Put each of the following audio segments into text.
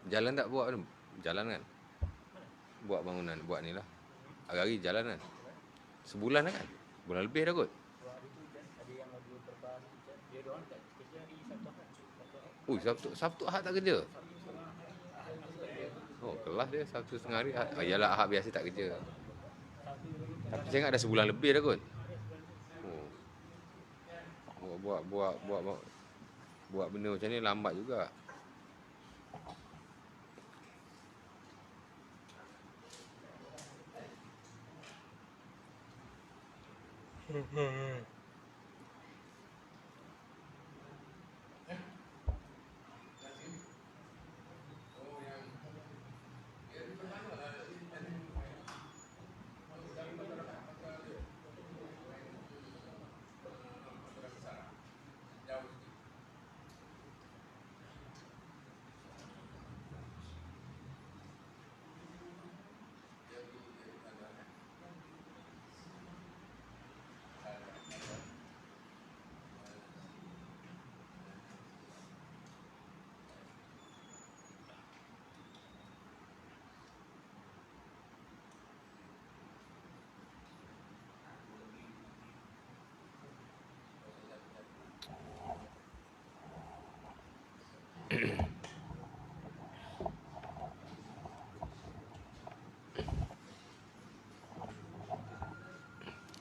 Jalan tak buat tu? Jalan kan? Buat bangunan, buat ni lah. Hari-hari jalan kan? Sebulan dah kan? Bulan lebih dah kot. Ui, Sabtu Ahad tak kerja? Oh, kelas dia Sabtu setengah hari. Yalah, Ahad biasa tak kerja. Tapi saya ingat dah sebulan lebih dah kot. Oh. Buat benda macam ni lambat juga.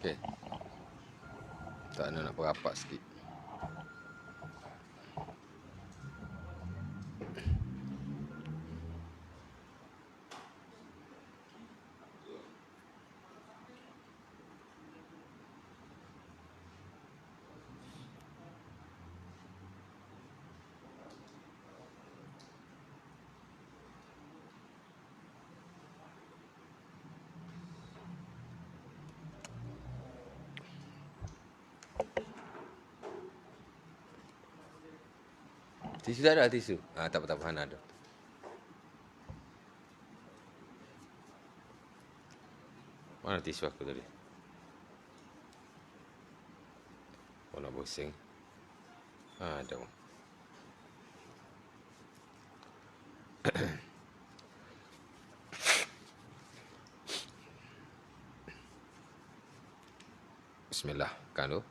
Okay. Tak nak berapak sikit. Tisu tak ada tisu? Tak apa, Hana ada. Mana tisu aku tadi? Oh, nak pusing. Ada. Bismillah, kan tu.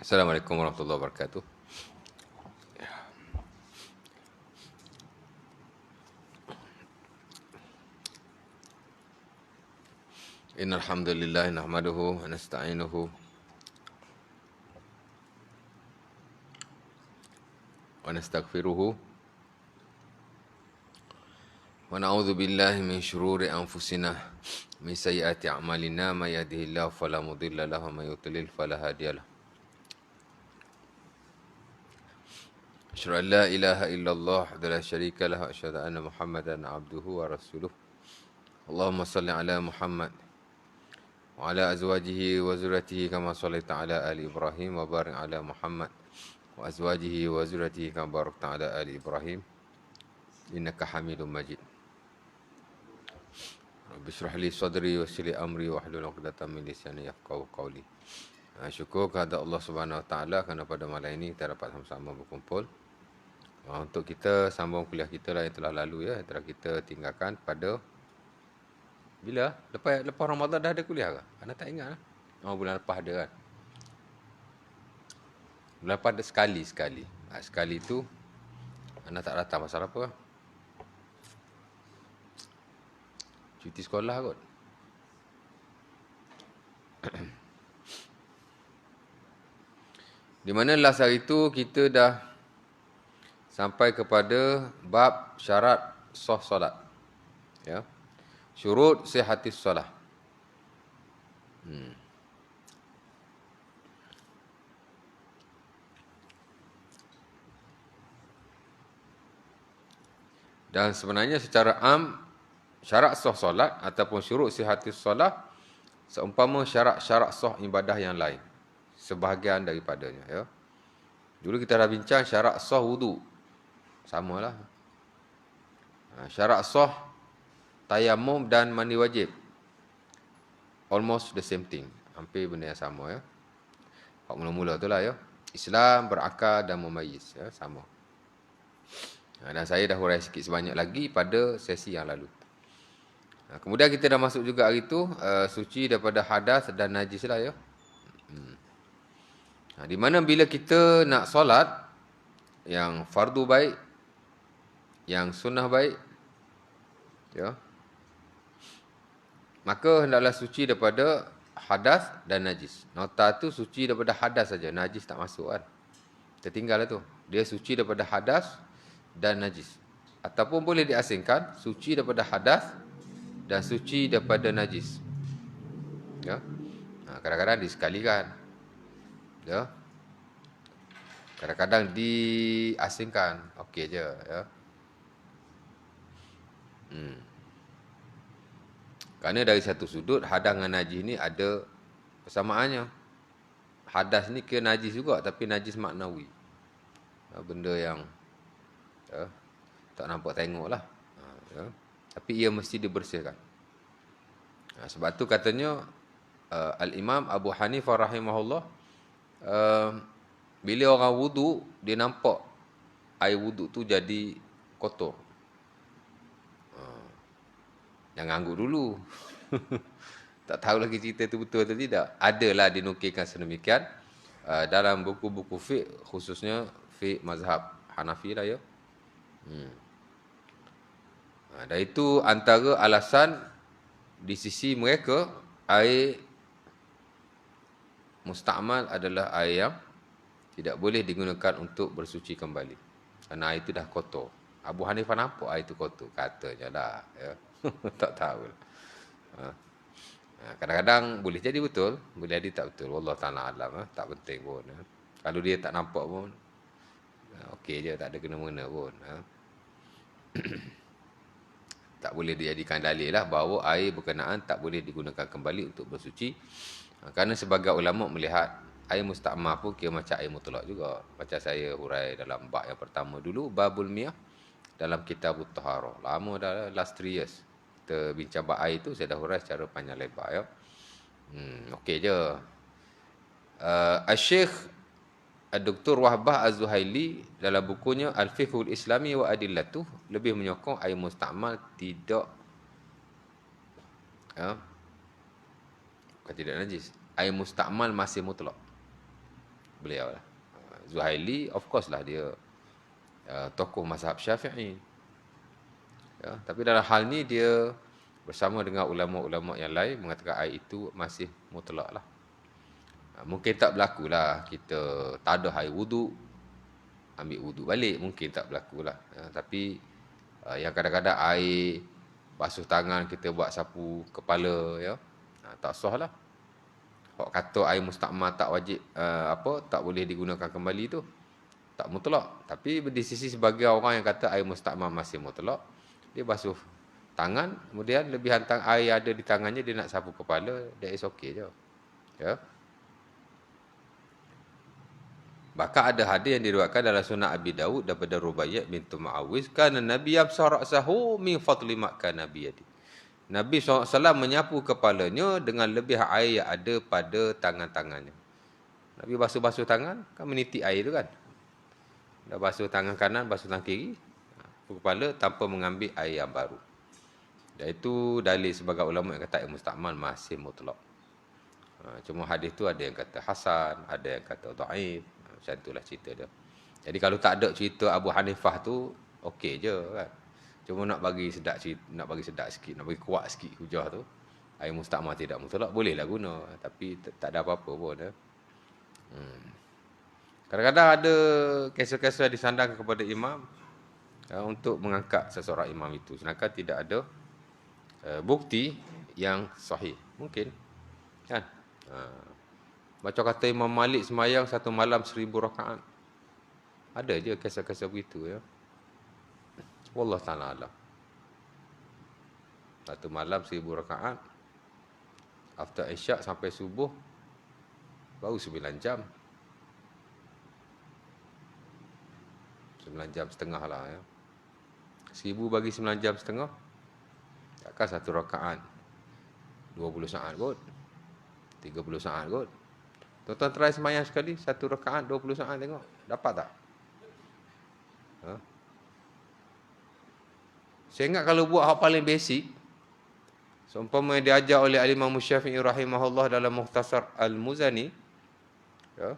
Assalamualaikum warahmatullahi wabarakatuh. Innal hamdalillah nahmaduhu wa nasta'inuhu wa nastaghfiruhu wa na'udzu billahi min syururi anfusina min sayyiati a'malina may yahdihillahu fala mudilla lahu wa may yudlil fala hadiyalah. Asyhadu an la ilaha illallah wa la syarika lahu wa asyhadu anna Muhammadan abduhu wa rasuluh. Allahumma salli ala Muhammad wa ala azwajihi wa zurriyyatihi kama shallaita ala ali Ibrahim wa barik ala Muhammad wa azwajihi wa zurriyyatihi kama barakta ala ali Ibrahim innaka Hamidum Majid. Rabbi shrah li sadri wa yassir li amri wa hlul 'uqdatam min lisani yafqahu qawli. Syukur kepada Allah Subhanahu Wa Taala kerana pada malam ini kita dapat sama-sama berkumpul untuk kita sambung kuliah kita lah yang telah lalu ya, yang telah kita tinggalkan pada bila? Lepas Ramadan dah ada kuliah ke? Anda tak ingat lah. Bulan lepas ada kan? Bulan lepas ada sekali. Sekali tu anda tak datang pasal apa? Cuti sekolah kot. Di mana last hari itu kita dah sampai kepada bab syarat sah solat. Ya. Syurut sihatis solah. Dan sebenarnya secara am, syarat sah solat ataupun syurut sihatis solah seumpama syarat-syarat sah ibadah yang lain. Sebahagian daripadanya. Ya. Dulu kita dah bincang syarat sah wudu. Samalah. Syarat sah tayamum dan mandi wajib. Almost the same thing. Hampir benda yang sama ya. Hak mula-mula tu lah ya. Islam, berakal dan memayis. Ya, sama. Dan saya dah hurai sikit sebanyak lagi pada sesi yang lalu. Kemudian kita dah masuk juga hari tu, suci daripada hadas dan najis lah ya. Di mana bila kita nak solat, yang fardu baik, yang sunnah baik, ya, maka hendaklah suci daripada hadas dan najis. Nota tu suci daripada hadas saja, najis tak masuk kan. Tertinggal lah tu. Dia suci daripada hadas dan najis. Ataupun boleh diasingkan, suci daripada hadas dan suci daripada najis. Ya. Kadang-kadang disekalikan. Ya. Kadang-kadang diasingkan. Okey je, ya. Kerana dari satu sudut hadas dengan najis ni ada persamaannya. Hadas ni ke najis juga, tapi najis maknawi. Benda yang tak nampak tengok lah. Ya. Tapi ia mesti dibersihkan. Sebab tu katanya Al-Imam Abu Hanifah rahimahullah, bila orang wuduk, dia nampak air wuduk tu jadi kotor. Jangan angguk dulu. Tak tahu lagi cerita tu betul atau tidak. Adalah dinukilkan sedemikian dalam buku-buku fiqh, khususnya fiqh mazhab Hanafi lah ya. Dan itu antara alasan di sisi mereka, air musta'mal adalah air yang tidak boleh digunakan untuk bersuci kembali. Kerana air itu dah kotor. Abu Hanifah nampak air itu kotor. Katanya lah. Ya. Tak tahu. Kadang-kadang boleh jadi betul. Boleh jadi tak betul. Wallah ta'ala alam. Tak penting pun. Kalau dia tak nampak pun, okey je. Tak ada kena-mengena pun. Tak boleh dijadikan dalil lah bahawa air berkenaan tak boleh digunakan kembali untuk bersuci. Kerana sebagai ulama melihat air musta'mal pun kira macam air mutlak juga. Macam saya hurai dalam bab yang pertama dulu, Babul Miyah, dalam kitab Taharah. Lama dah, last 3 years. Kita bincang bab air tu, saya dah hurai secara panjang lebar ya. Okey je. Al-Syekh Dr. Wahbah Az-Zuhaili dalam bukunya Al-Fiqhul Islami wa Adillatuh lebih menyokong air musta'mal tidak bukan tidak najis. Air musta'mal masih mutlak. Beliau lah. Zuhaili of course lah dia tokoh mazhab Syafi'i. Ya, tapi dalam hal ni dia bersama dengan ulama-ulama yang lain mengatakan air itu masih mutlak lah. Mungkin tak berlaku lah kita tak ada air wuduk, ambil wuduk balik. Mungkin tak berlaku lah. Tapi yang kadang-kadang air basuh tangan kita buat sapu kepala, ya, tak sah lah. Hak kata air musta'mal tak wajib, tak boleh digunakan kembali tu, tak mutlak. Tapi di sisi sebagai orang yang kata air musta'mal masih mutlak, dia basuh tangan, kemudian lebihan air ada di tangannya, dia nak sapu kepala, that is okay je. Ya. Bahkan ada hadis yang diriwayatkan dalam Sunan Abi Daud daripada Rubaiyah bintu Muawiz, kana Nabi yabsar ra'sahu min fadli ma kana biyadi. Nabi SAW menyapu kepalanya dengan lebih air yang ada pada tangan-tangannya. Nabi basuh-basuh tangan, kan menitik air tu kan. Dah basuh tangan kanan, basuh tangan kiri, kepala tanpa mengambil air yang baru. Dan itu dalil sebagai ulama yang kata air musta'mal masih mutlak. Cuma hadis tu ada yang kata hasan, ada yang kata dhaif. Macam itulah cerita dia. Jadi kalau tak ada cerita Abu Hanifah tu, okey je kan. Cuma nak bagi sedap sikit, nak bagi kuat sikit hujah tu, air musta'mal tidak mutlak, bolehlah guna. Tapi tak ada apa-apa pun. Kadang-kadang ada kes-kes disandangkan kepada imam untuk mengangkat seseorang imam itu. Sedangkan tidak ada bukti yang sahih. Mungkin. Kan? Macam kata Imam Malik semayang satu malam 1000 rakaat. Ada je kisah-kisah begitu ya. Wallah ta'ala alam. Satu malam 1000 rakaat. After Isyak sampai subuh baru 9 jam. 9 jam setengah lah ya. 1000 bagi 9 jam setengah. Takkan satu rakaat 20 saat kot. 30 saat kot. Tuan-tuan try semayang sekali, satu rakaat 20 saat tengok. Dapat tak? Ha? Saya ingat kalau buat hak paling basic, seumpama yang diajar oleh Al-Imam Syafi'i rahimahullah dalam Mukhtasar Al-Muzani, ya,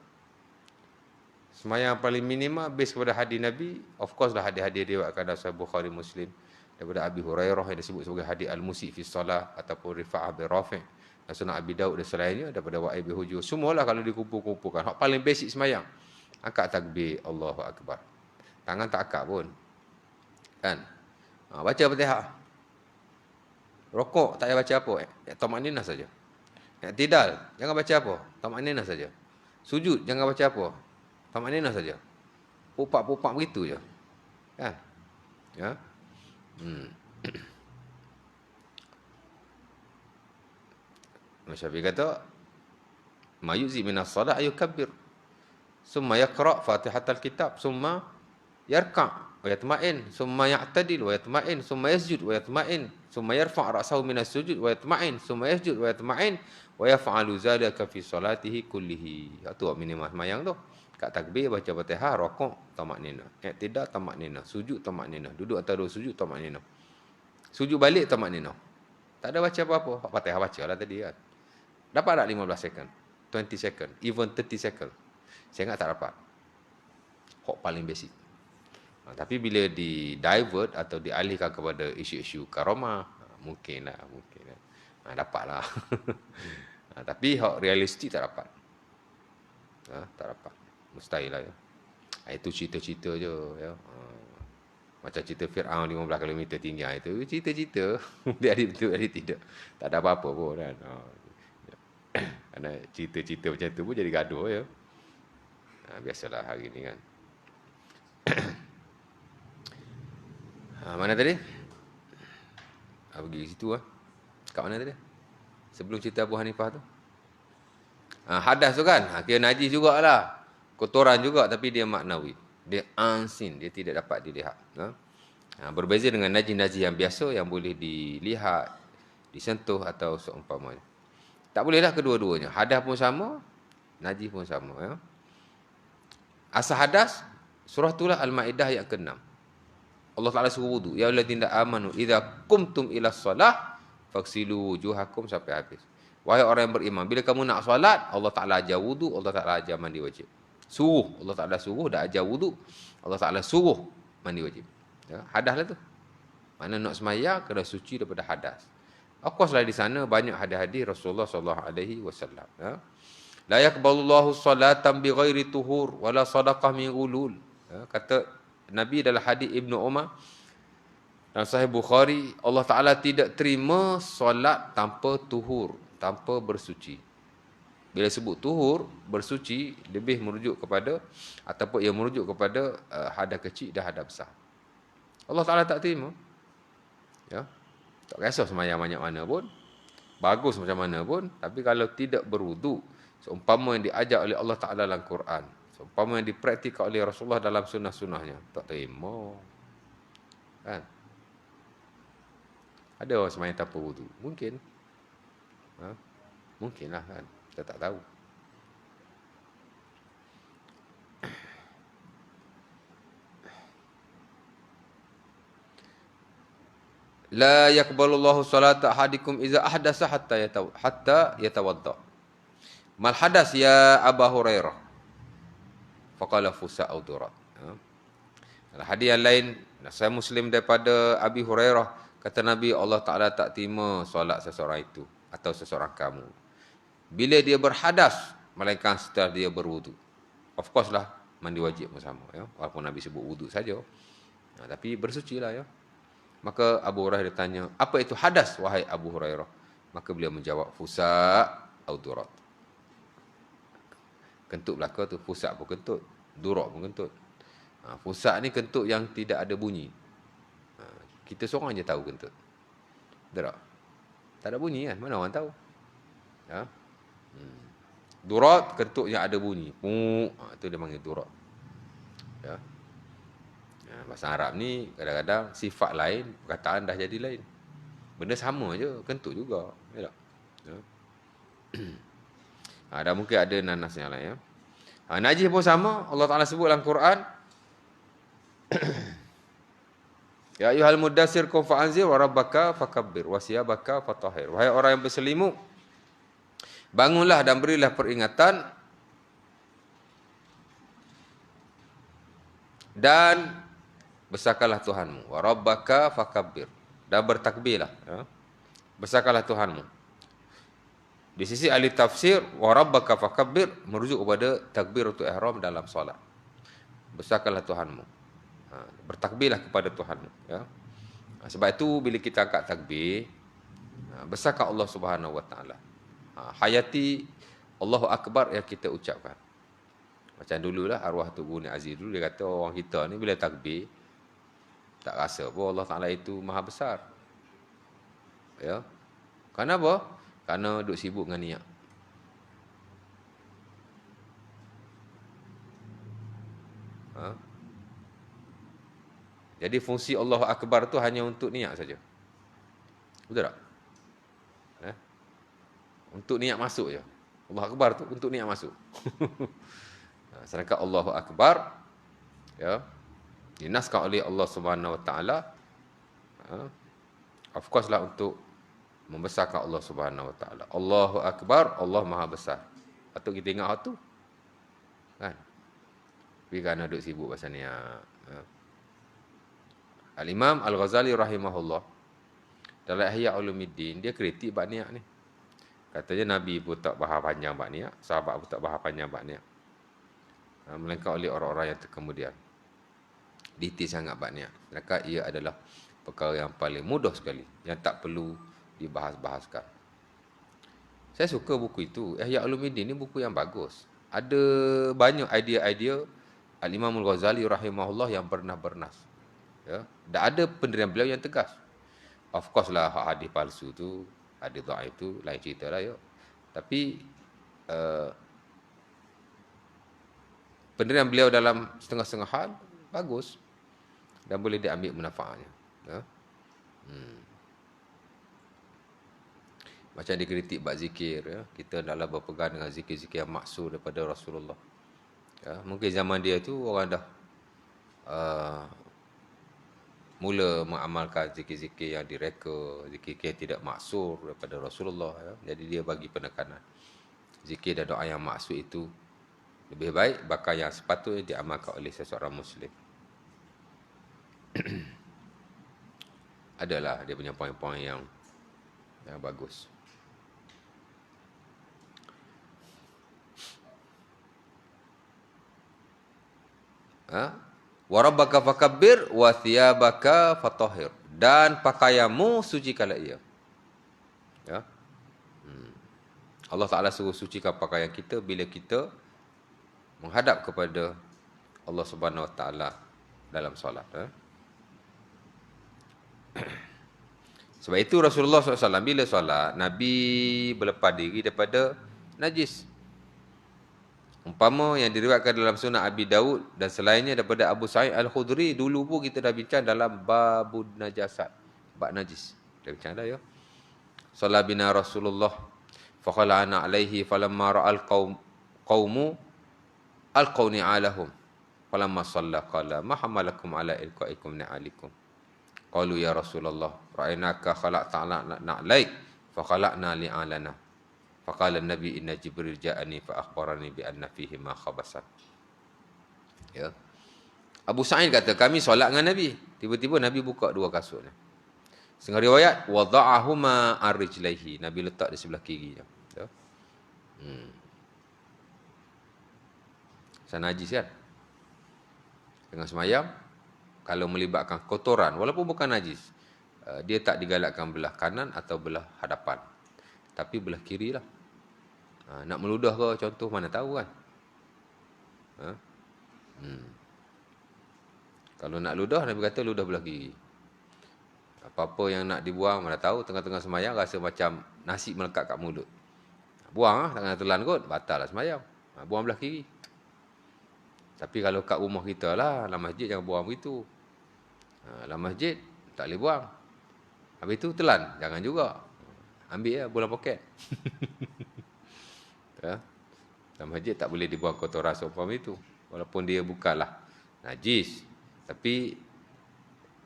semayang paling minima base kepada hadis Nabi. Of course lah hadis-hadis diriwayatkan dalam Sahih Bukhari Muslim daripada Abi Hurairah yang disebut sebagai hadis Al-Musi fi Salah ataupun Rifa'ah bin Rafi' dan Sunan Abi Daud dan selainnya daripada Wa'il bin Hujur. Semualah kalau dikumpul-kumpulkan, hak paling basic semayang, angkat takbir, Allahu Akbar. Tangan tak angkat pun. Kan? Baca Fatihah. Rokok tak payah baca apa. Tamakninah saja. I'tidal, jangan baca apa. Tamakninah saja. Sujud, jangan baca apa. Tamakninah saja. Pupak-pupak begitu je. Kan? Ya. Syafi'i kata, ma yuzi minas salat ayukabbir. Summa yaqra' Fatihatal kitab, summa yarka' wa yatma'in, summa ya'tadil wa yatma'in, summa yasjud wa yatma'in, summa yarfa' ra'sahu minas sujud wa yatma'in, summa yasjud wa yatma'in, wa yaf'alu zalika fi salatihi kullihi. Itu minimal semayang tu. Kat takbir baca Fatihah, rokok tamakninah, i'tidal tamakninah, sujud tamakninah, duduk atas dua sujud tamakninah, sujud balik tamakninah. Tak ada baca apa-apa. Fatihah bacalah tadi kan. Dapat tak 15 second, 20 second, even 30 second? Saya ingat tak dapat. Hak paling basic. Tapi bila di divert atau dialihkan kepada isu-isu karomah, mungkin lah. Dapatlah. Tapi hak realistik tak dapat. Tak dapat. Mustahil lah ya. Itu cerita-cerita je ya. Macam cerita Fir'aun 15 km tinggi itu cerita-cerita. Dia ada betul, ada tidak. Tak ada apa-apa pun kan. Kerana cerita-cerita macam tu pun jadi gaduh ya. Biasalah hari ni kan. Mana tadi? Pergi ke situ lah. Kat mana tadi? Sebelum cerita Abu Hanifah tu. Hadas tu kan. Kira najis jugalah. Kotoran juga tapi dia maknawi. Dia unseen. Dia tidak dapat dilihat. Berbeza dengan najis-najis yang biasa yang boleh dilihat, disentuh atau seumpamanya. Tak bolehlah kedua-duanya. Hadas pun sama, najis pun sama. Ya. Asal hadas, surah itulah Al-Ma'idah ayat ke-6. Allah Ta'ala suruh wudu. Ya alladzina amanu idza qumtum ila shalah faghsilu wujuhakum sampai habis. Wahai orang yang beriman, bila kamu nak solat, Allah Ta'ala ajar wudu, Allah Ta'ala ajar mandi wajib. Suruh, Allah Ta'ala suruh, dah ajar wudu, Allah Ta'ala suruh mandi wajib. Ya, hadas lah tu. Mana nak semaya, kena suci daripada hadas. Of course lah di sana banyak hadis-hadis Rasulullah SAW. Ya. La yaqbalullahu salatan bighairi tuhur wala sadaqah min ulul. Ya, kata Nabi dalam hadis Ibnu Umar dalam Sahih Bukhari, Allah Ta'ala tidak terima solat tanpa tuhur, tanpa bersuci. Bila sebut tuhur, bersuci, lebih merujuk kepada, ataupun ia merujuk kepada hadas kecil dan hadas besar. Allah Ta'ala tak terima. Ya. Tak kisah semayang banyak mana pun, bagus macam mana pun, tapi kalau tidak berwudu, seumpama yang diajar oleh Allah Ta'ala dalam Quran, seumpama yang dipraktikkan oleh Rasulullah dalam sunnah-sunnahnya, tak terima. Kan? Ada orang semayang tanpa wudu? Mungkin. Mungkinlah kan. Kita tak tahu. La yaqbalullahu salata ahadikum iza ahdasa hatta yatawadda. Mal hadas ya Abu Hurairah. Faqala fusa au durat. Dalam hadis yang lain, Sahih Muslim daripada Abi Hurairah, kata Nabi, Allah Ta'ala tak terima solat seseorang itu atau seseorang kamu bila dia berhadas, melainkan setelah dia berwudu. Of course lah, mandi wajib pun sama. Ya? Walaupun Nabi sebut wudu saja. Tapi bersuci lah ya. Maka Abu Hurairah ditanya, apa itu hadas wahai Abu Hurairah? Maka beliau menjawab, fusa' au durat. Kentut belaka tu, fusa' pun kentut, durat pun kentut. Fusa' ni kentut yang tidak ada bunyi. Kita seorang je tahu kentut. Tak? Tak ada bunyi kan? Mana orang tahu? Ya? Durat, kentut yang ada bunyi. Itu dia panggil durat. Ya. Bahasa Arab ni kadang-kadang sifat lain, perkataan dah jadi lain. Benda sama je, kentut juga. Ya tak? Ya. Dan mungkin ada nanas yang lain. Ya. Najis pun sama. Allah Ta'ala sebut dalam Quran. Ya ayyuhal mudassir qum fa'anzir wa rabbaka fakabbir wa siyabaka fatahhir. Wahai orang yang berselimut, bangunlah dan berilah peringatan dan besarkanlah Tuhanmu. Wa rabbaka fakabbir. Dan bertakbirlah. Ya. Besarkanlah Tuhanmu. Di sisi ahli tafsir, wa rabbaka fakabbir merujuk kepada takbiratul ihram dalam solat. Besarkanlah Tuhanmu. Bertakbirlah kepada Tuhanmu. Ya. Sebab itu bila kita angkat takbir, besarkan Allah Subhanahu Wa Taala. Hayati Allahu Akbar yang kita ucapkan. Macam dululah arwah Tok Guru Aziz dulu dia kata orang kita ni bila takbir tak rasa pun Allah Taala itu maha besar. Ya. Kenapa? Kerana duk sibuk dengan niat. Jadi fungsi Allahu Akbar tu hanya untuk niat saja. Betul tak? Untuk niat masuk je. Allahu Akbar tu untuk niat masuk. Sedangkan Allahu Akbar ya dinaskan oleh Allah Subhanahu Wa Taala, of course lah untuk membesarkan Allah Subhanahu Wa Taala. Allahu Akbar, Allah Maha Besar. Patut kita ingat tu. Kan? Tapi kerana duk sibuk pasal ni. Al-Imam Al-Ghazali rahimahullah dalam Ihya Ulumuddin dia kritik bab niat ni. Katanya Nabi pun tak bahas panjang bab niat, sahabat pun tak bahas panjang bab niat. Melainkan oleh orang-orang yang terkemudian. Detail sangat bab niat. Sedangkan ia adalah perkara yang paling mudah sekali, yang tak perlu dibahas-bahaskan. Saya suka buku itu. Ihya Ulumuddin ni buku yang bagus. Ada banyak idea-idea Al-Imam Al-Ghazali rahimahullah yang bernas-bernas. Ya, dan ada pendirian beliau yang tegas. Of course lah hadis palsu tu, hadis dhaif tu lain cerita lah ya. Tapi pendirian beliau dalam setengah-setengah hal bagus dan boleh diambil manfaatnya. Ya. Macam dikritik bab zikir, ya. Kita adalah berpegang dengan zikir-zikir yang maksud daripada Rasulullah. Ya, mungkin zaman dia tu orang dah mula mengamalkan zikir-zikir yang direka, zikir-zikir yang tidak maksud daripada Rasulullah. Ya. Jadi dia bagi penekanan. Zikir dan doa yang maksud itu lebih baik, bahkan yang sepatutnya diamalkan oleh seseorang Muslim. Adalah dia punya poin-poin yang bagus. Wa rabbaka fakabbir wa thiyabaka fatahhir. Dan pakaianmu sucikanlah ia. Ya. Allah Ta'ala suruh sucikan pakaian kita bila kita menghadap kepada Allah Subhanahu Wa Ta'ala dalam solat. Sebab itu Rasulullah SAW bila solat, Nabi berlepas diri daripada najis. Umpama yang diriwayatkan dalam Sunan Abi Daud dan selainnya daripada Abu Sa'id Al-Khudri, dulu pun kita dah bincang dalam babun najasat, bab najis. Dah bincang dah ya. Shalla bina Rasulullah fa khala'ana alaihi falamma ra'al qaumu alqawni alahum falamma shalla qala ma hamalakum ala ilqaikum ni'alikum qalu ya Rasulullah ra'ainaka khala'ta na'laik fa khala'na li'alana. Faqala Nabi inna Jibril ja'ani fa akhbarani bi anna fihi ma khabasan. Ya. Abu Sa'id kata kami solat dengan Nabi, tiba-tiba Nabi buka dua kasutnya. Setengah riwayat wada'ahuma ar-rijlaihi, Nabi letak di sebelah kiri je. Ya. Sana najis kan? Tengah semayam kalau melibatkan kotoran walaupun bukan najis, dia tak digalakkan belah kanan atau belah hadapan, tapi belah kiri lah. Nak meludah ke contoh mana tahu kan. Kalau nak ludah, Nabi kata ludah belah kiri. Apa-apa yang nak dibuang mana tahu tengah-tengah semayang rasa macam nasi melekat kat mulut. Buang lah, tak kena telan kot, batal lah semayang. Buang belah kiri. Tapi kalau kat rumah kita lah, dalam masjid jangan buang begitu. Dalam masjid tak boleh buang. Habis tu telan, jangan juga. Ambil lah bola poket. Ya. Dalam masjid tak boleh dibuang kotoran seumpama itu. Walaupun dia bukanlah najis. Tapi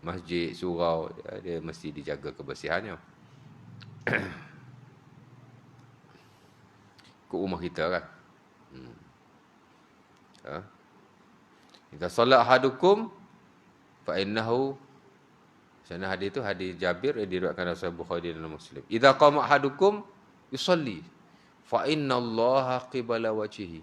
masjid, surau, dia mesti dijaga kebersihannya. Ikut rumah kita kan. Ya. Jika solat ahadukum fa innahu, sana hadis itu hadis Jabir yang diriwayatkan oleh Sahih Bukhari dan Muslim. Idza qama ahadukum yusalli fa innallaha qibala wajhihi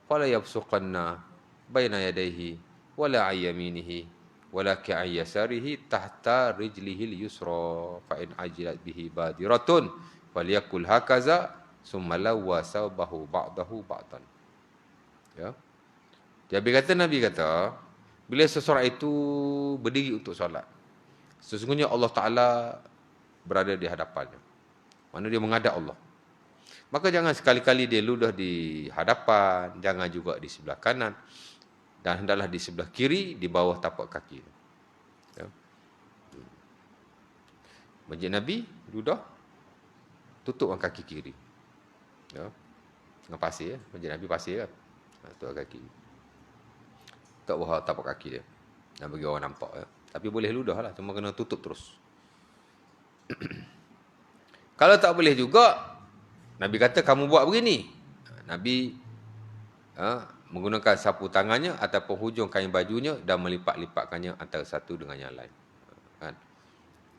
fala yabsuqanna baina yadayhi wala ayyaminihi wala ka'i yasarihi tahta rijlihi al-yusra fa in ajilat bihi badiratun falyakul hakaza summa lawwa sawbahu ba'dahu ba'dan. Ya. Nabi kata, bila seseorang itu berdiri untuk solat, sesungguhnya Allah Ta'ala berada di hadapannya. Mana dia menghadap Allah. Maka jangan sekali-kali dia ludah di hadapan, jangan juga di sebelah kanan, dan hendaklah di sebelah kiri, di bawah tapak kaki. Ya. Masjid Nabi, ludah, tutupkan kaki kiri. Ya. Dengan pasir, Masjid Nabi pasir kan. Tutup kaki. Tak bawah tapak kaki dia. Dan bagi orang nampak. Ya. Tapi boleh ludah lah. Cuma kena tutup terus. Kalau tak boleh juga, Nabi kata kamu buat begini. Nabi menggunakan sapu tangannya ataupun hujung kain bajunya dan melipat-lipatkannya antara satu dengan yang lain. Kan?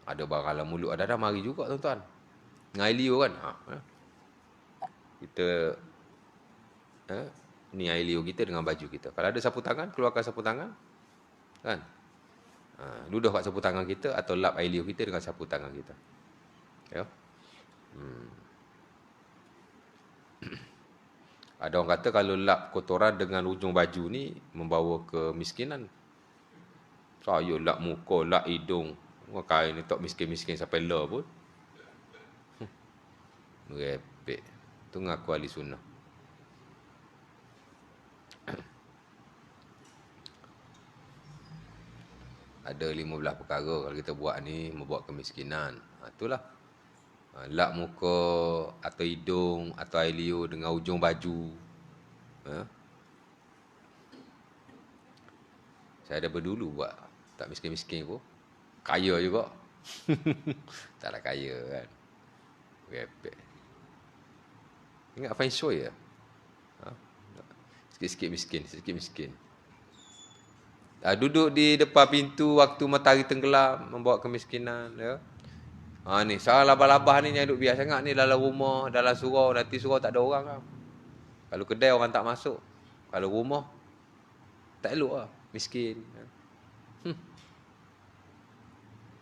Ada barang dalam mulut ada mari juga tuan-tuan. Dengan air liur kan. Kita ni air liur kita dengan baju kita. Kalau ada sapu tangan, keluarkan sapu tangan. Kan? Ludah kat sapu tangan kita atau lap air liur kita dengan sapu tangan kita. Ya. Ada orang kata kalau lap kotoran dengan ujung baju ni membawa kemiskinan. Saya lap muka, lap hidung. Kain ni tak miskin-miskin sampai lah pun. Merepek. Tu ngaku ahli sunnah. Ada 15 perkara kalau kita buat ni membuat kemiskinan. Itulah. Lap muka atau hidung atau air liur dengan ujung baju. Saya dah berdulu buat. Tak miskin-miskin pun. Kaya juga. Taklah kaya kan. Repek. Ingat feng shui ya? Sikit-sikit miskin, sikit miskin. Duduk di depan pintu waktu matahari tenggelam membawa kemiskinan. Ya. Ni, salah labah-labah ni yang duduk biar sangat ni dalam rumah, dalam surau. Nanti surau tak ada orang kan. Kalau kedai orang tak masuk. Kalau rumah, tak elok lah. Miskin.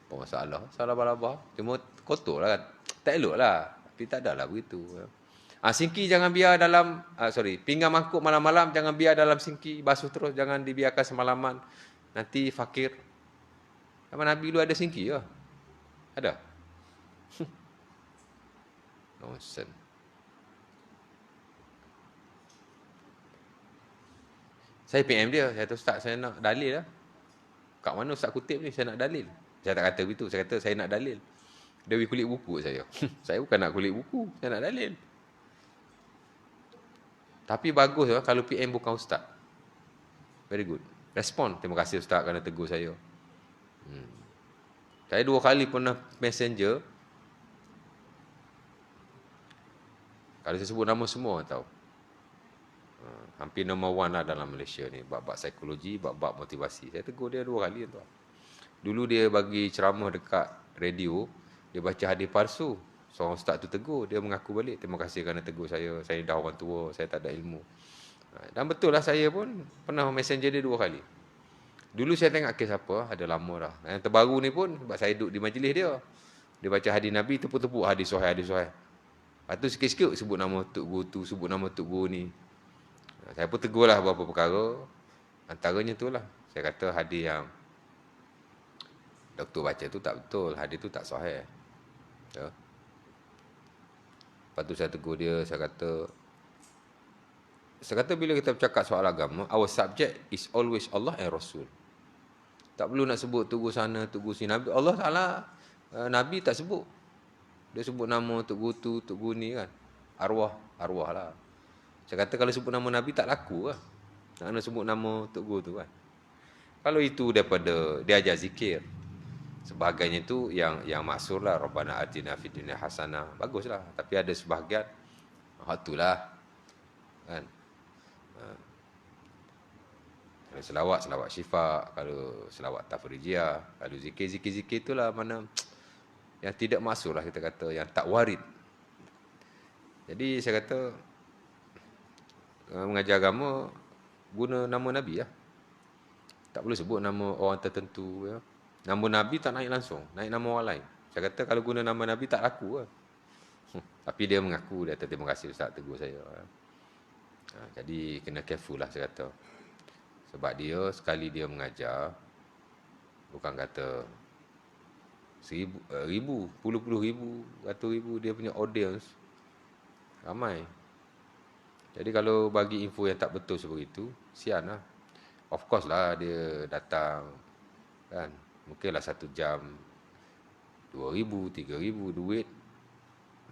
Apa masalah? Salah labah-labah. Cuma kotor lah kan. Tak elok lah. Tapi tak adalah begitu. Singki jangan biar dalam, pinggan mangkuk malam-malam jangan biar dalam singki. Basuh terus, jangan dibiarkan semalaman. Nanti fakir. Zaman Nabi dulu ada singki ke? Ada? Nonsense. Saya PM dia. Saya kata, Ustaz, saya nak dalil lah. Kat mana Ustaz kutip ni? Saya nak dalil. Saya tak kata begitu. Saya kata, saya nak dalil. Dia beri kulit buku saya. Saya bukan nak kulit buku. Saya nak dalil. Tapi bagus lah kalau PM bukan Ustaz. Very good. Respon. Terima kasih Ustaz kerana tegur saya. Saya 2 kali pernah messenger. Kalau saya sebut nama semua tahu. Hampir nombor 1 lah dalam Malaysia ni. Bab-bab psikologi, bab-bab motivasi. Saya tegur dia 2 kali tuan. Dulu dia bagi ceramah dekat radio. Dia baca hadis palsu. Seorang ustaz tu tegur. Dia mengaku balik. Terima kasih kerana tegur saya. Saya dah orang tua. Saya tak ada ilmu. Dan betul lah saya pun pernah messenger dia 2 kali. Dulu saya tengok kes apa. Ada lama dah. Yang terbaru ni pun. Sebab saya duduk di majlis dia. Dia baca hadis Nabi. Tepuk-tepuk hadis sahih, hadis sahih. Lepas tu sikit-sikit sebut nama Tok Guru tu. Sebut nama Tok Guru ni. Saya pun tegur lah beberapa perkara. Antaranya tu lah. Saya kata hadis yang doktor baca tu tak betul. Hadis tu tak sahih. Ya. Lepas tu saya tegur dia. Saya kata saya kata bila kita bercakap soal agama, our subject is always Allah and Rasul. Tak perlu nak sebut Tugu sana, Tugu sini. Nabi Allah Ta'ala, Nabi tak sebut. Dia sebut nama Tugu tu, Tugu ni kan. Arwah lah. Saya kata kalau sebut nama Nabi tak laku lah. Nak sebut nama Tugu tu kan. Kalau itu daripada dia ajar zikir. Sebagainya tu yang maksur lah. Rabbana atina fid dunya hasanah. Baguslah. Tapi ada sebahagian. Itulah. Kan. Kalau selawat syifa. Kalau selawat tafrijiyah. Kalau zikir itulah mana yang tidak maksur lah kita kata. Yang tak warid. Jadi saya kata mengajar agama guna nama Nabi lah. Tak boleh sebut nama orang tertentu. Ya. Nama Nabi tak naik langsung. Naik nama orang lain. Saya kata kalau guna nama Nabi tak laku lah. Tapi dia mengaku. Dia kata terima kasih Ustaz tegur saya. Jadi kena careful lah saya kata. Sebab dia sekali dia mengajar. Bukan kata 1,000, puluh ribu, ratus ribu dia punya audience. Ramai. Jadi kalau bagi info yang tak betul seperti itu, sian lah. Of course lah dia datang kan. Mungkinlah 1 jam 2,000, 3,000 duit.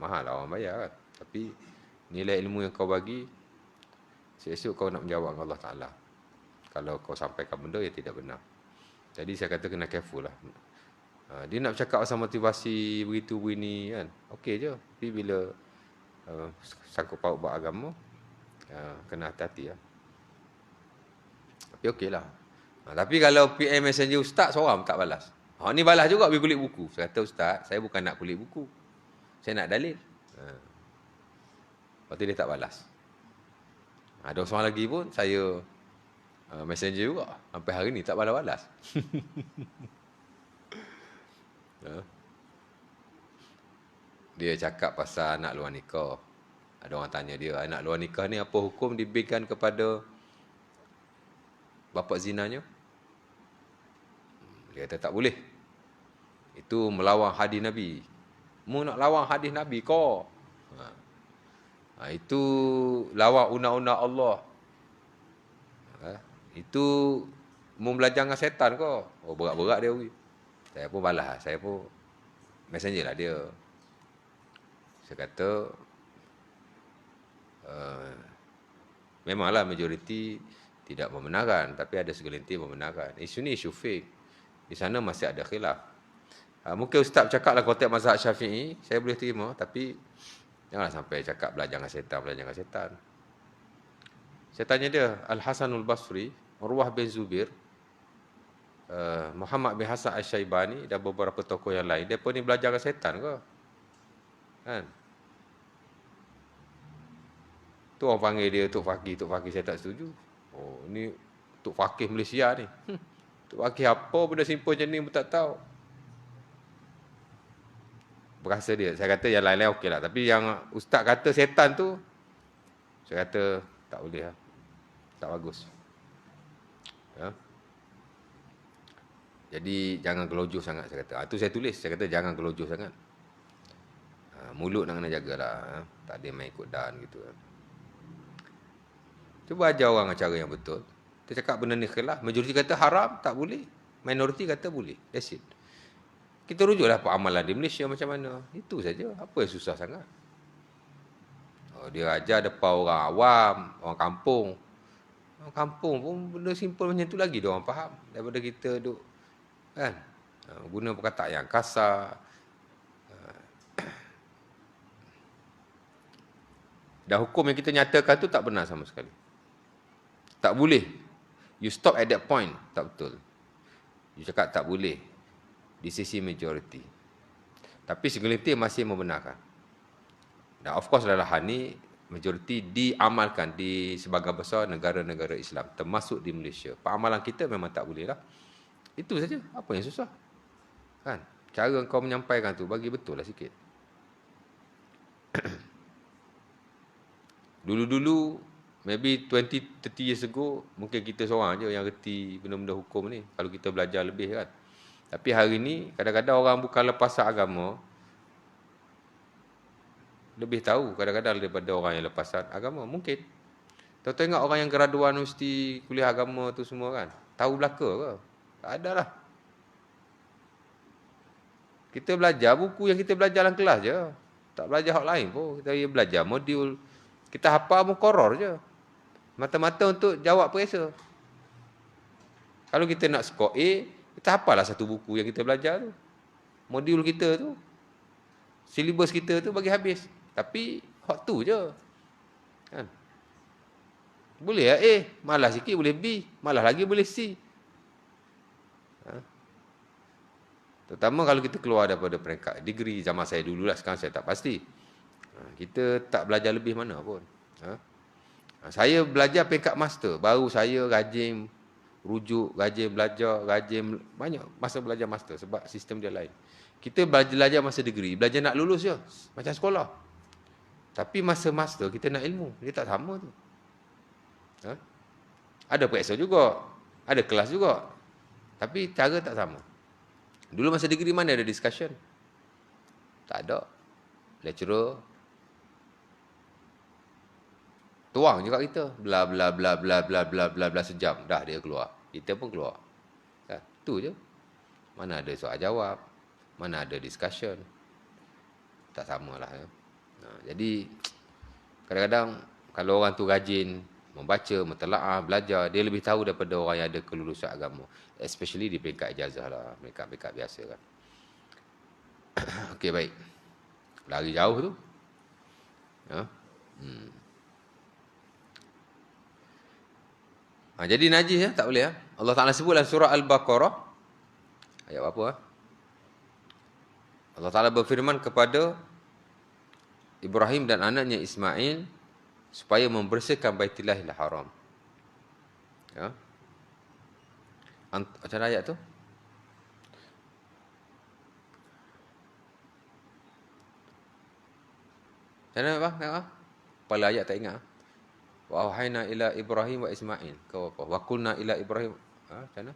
Mahal lah orang bayar kan. Tapi nilai ilmu yang kau bagi, esok kau nak menjawab dengan Allah Ta'ala. Kalau kau sampaikan benda yang tidak benar. Jadi saya kata kena careful lah. Dia nak bercakap pasal motivasi begitu begini kan. Okey je. Tapi bila sangkut paut buat agama, kena hati-hati lah. Tapi okey lah. Tapi kalau PM Messenger Ustaz seorang tak balas. Ni balas juga pergi kulik buku. Saya kata Ustaz, saya bukan nak kulik buku. Saya nak dalil. Lepas tu dia tak balas. Ada seorang lagi pun saya Messenger juga. Sampai hari ni tak balas-balas. Dia cakap pasal anak luar nikah. Ada orang tanya dia, anak luar nikah ni apa hukum diberikan kepada bapa zinanya? Dia kata tak boleh. Itu melawan hadis Nabi. Mu nak lawan hadis Nabi kau. Itu lawan undang-undang Allah. Itu mu belajar dengan setan kau. Oh berat-berat dia. Saya pun balas. Saya pun messenger lah dia. Saya kata memanglah majoriti tidak membenarkan, tapi ada segelintir membenarkan. Isu ni isu fake. Di sana masih ada khilaf. Mungkin Ustaz cakaplah konteks mazhab Syafi'i, saya boleh terima, tapi janganlah sampai cakap belajar dengan setan. Saya tanya dia, Al-Hasanul Basri, Urwah bin Zubair, Muhammad bin Hasan Al-Syaibani dan beberapa tokoh yang lain, mereka ni belajar dengan setan ke? Kan? Tu orang panggil dia Tok Fakih, saya tak setuju. Oh, ni Tok Fakih Malaysia ni. Tok Fakih apa benda simple macam ni pun tak tahu. Berasa dia. Saya kata yang lain-lain okey lah. Tapi yang Ustaz kata setan tu, saya kata tak boleh lah. Tak bagus. Ya. Jadi jangan gelojoh sangat saya kata. Itu saya tulis. Saya kata jangan gelojoh sangat. Mulut nak kena jagalah. Tak ada main ikut dan gitu. Cuba ajar orang cara yang betul. Dia cakap benda ni khilaf. Majoriti kata haram, tak boleh. Minoriti kata boleh. That's it. Kita rujuklah amalan di Malaysia macam mana. Itu saja. Apa yang susah sangat. Dia ajar depan orang awam, orang kampung. Orang kampung pun benda simple macam tu lagi dia orang faham. Daripada kita duk kan. Guna perkataan yang kasar. Dan hukum yang kita nyatakan tu tak benar sama sekali. Tak boleh. You stop at that point. Tak betul. You cakap tak boleh. Di sisi majoriti. Tapi segelintir masih membenarkan. Dan of course dalam hal ni, majoriti diamalkan di sebahagian besar negara-negara Islam. Termasuk di Malaysia. Pengamalan kita memang tak boleh lah. Itu saja. Apa yang susah? Kan? Cara kau menyampaikan tu, bagi betul lah sikit. Dulu-dulu, maybe 20-30 years ago, mungkin kita seorang je yang reti benda-benda hukum ni. Kalau kita belajar lebih kan. Tapi hari ni, kadang-kadang orang bukan lepasan agama, lebih tahu kadang-kadang daripada orang yang lepasan agama. Mungkin. Tahu tengok orang yang graduan universiti kuliah agama tu semua kan. Tahu belaka ke? Tak ada lah. Kita belajar buku yang kita belajar dalam kelas je. Tak belajar hal lain pun. Kita belajar modul. Kita hafal mukoror je. Mata-mata untuk jawab periksa. Kalau kita nak skor A, kita hafallah satu buku yang kita belajar tu. Modul kita tu. Silibus kita tu bagi habis. Tapi hak tu je. Kan? Boleh lah A, malah sikit boleh B, malah lagi boleh C. Terutama kalau kita keluar daripada peringkat degree, zaman saya dulu lah, sekarang saya tak pasti. Kita tak belajar lebih mana pun. Saya belajar peringkat master, baru saya rajin rujuk, rajin belajar, rajin banyak masa belajar master sebab sistem dia lain. Kita belajar masa degree, belajar nak lulus je, macam sekolah. Tapi masa master kita nak ilmu, dia tak sama tu. Ada periksa juga, ada kelas juga. Tapi cara tak sama. Dulu masa degree mana ada discussion? Tak ada. Lecturer tuang juga kita. Bla bla bla bla bla bla bla bla sejam. Dah dia keluar. Kita pun keluar. Tu je. Mana ada soal jawab. Mana ada discussion. Tak samalah. Jadi kadang-kadang kalau orang tu rajin membaca, mentelaah, belajar, dia lebih tahu daripada orang yang ada kelulusan agama. Especially di peringkat ijazah lah. Peringkat-peringkat biasa kan. Okey, baik. Lari jauh tu. Jadi najis ya, tak boleh ya. Allah Ta'ala sebut dalam surah Al-Baqarah. Ayat apa? Allah Ta'ala berfirman kepada Ibrahim dan anaknya Ismail supaya membersihkan Baitillahil Haram. Ya. Macam mana ayat tu? Macam mana bang? Tengok. Kepala ayat tak ingat. Wa auhayna ila Ibrahim wa Ismail. Kau apa? Wa qulna ila Ibrahim. Macam mana?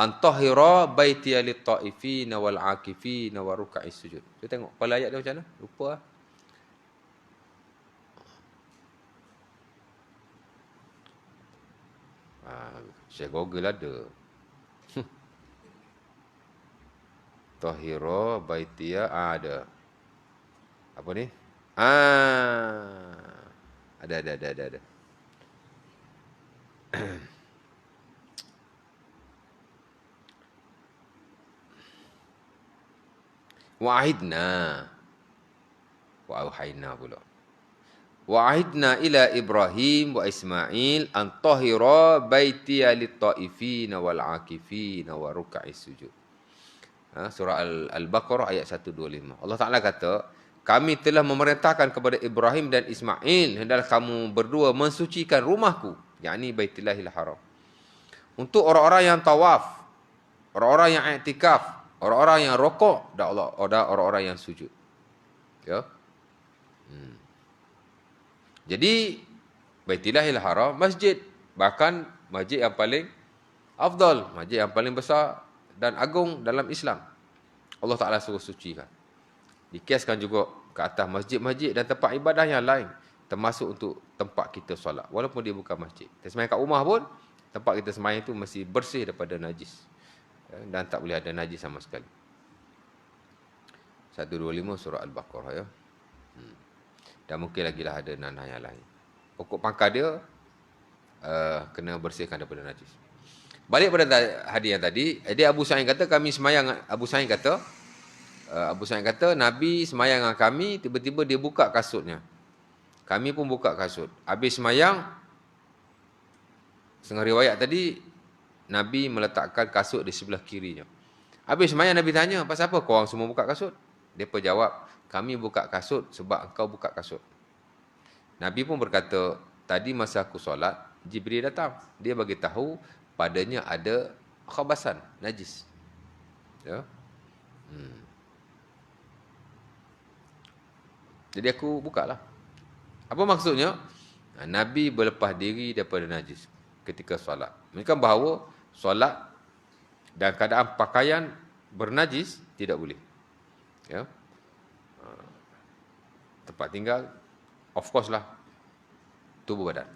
Antahira baitiya lit-ta'ifina wal 'akifina wa ruk'is sujud. Kita tengok kepala ayat dia macam mana? Lupa lah. Syekh Google ada. Tahira baitiya ada. Apa ni? Ada. Wa'idna. Wa auhayna pula. Wa'idna ila Ibrahim wa Ismail an tahira baitiya lit-ta'ifina wal 'akifina wa ruk'is sujud. Surah Al-Baqarah ayat 125. Allah Ta'ala kata, kami telah memerintahkan kepada Ibrahim dan Ismail, hendaklah kamu berdua mensucikan rumahku, yakni Baitillahil Haram. Untuk orang-orang yang tawaf, orang-orang yang i'tikaf, orang-orang yang rokok, dan orang-orang yang sujud. Ya. Jadi Baitillahil Haram masjid, bahkan masjid yang paling afdal, masjid yang paling besar dan agung dalam Islam. Allah Ta'ala suruh sucikan. Dikiaskan juga ke atas masjid-masjid dan tempat ibadah yang lain, termasuk untuk tempat kita solat, walaupun dia bukan masjid. Kita sembahyang kat rumah pun, tempat kita sembahyang itu mesti bersih daripada najis, dan tak boleh ada najis sama sekali. 125 surah Al-Baqarah ya. Dan mungkin lagi lah ada nanah yang lain. Pokok pangkal dia kena bersihkan daripada najis. Balik pada hadis yang tadi, dia Abu Sa'id kata kami semayang. Abu Sa'id kata Nabi semayang dengan kami, tiba-tiba dia buka kasutnya. Kami pun buka kasut. Habis semayang, setengah riwayat tadi, Nabi meletakkan kasut di sebelah kirinya. Habis semayang Nabi tanya, pasal apa korang semua buka kasut? Dia pun jawab, kami buka kasut sebab engkau buka kasut. Nabi pun berkata, tadi masa aku solat, Jibril datang. Dia bagi tahu padanya ada khabasan, najis. Ya. Jadi aku bukalah. Apa maksudnya? Nabi berlepas diri daripada najis ketika solat. Menunjukkan bahawa solat dan keadaan pakaian bernajis tidak boleh. Ya. Tempat tinggal, of course lah, tubuh badan.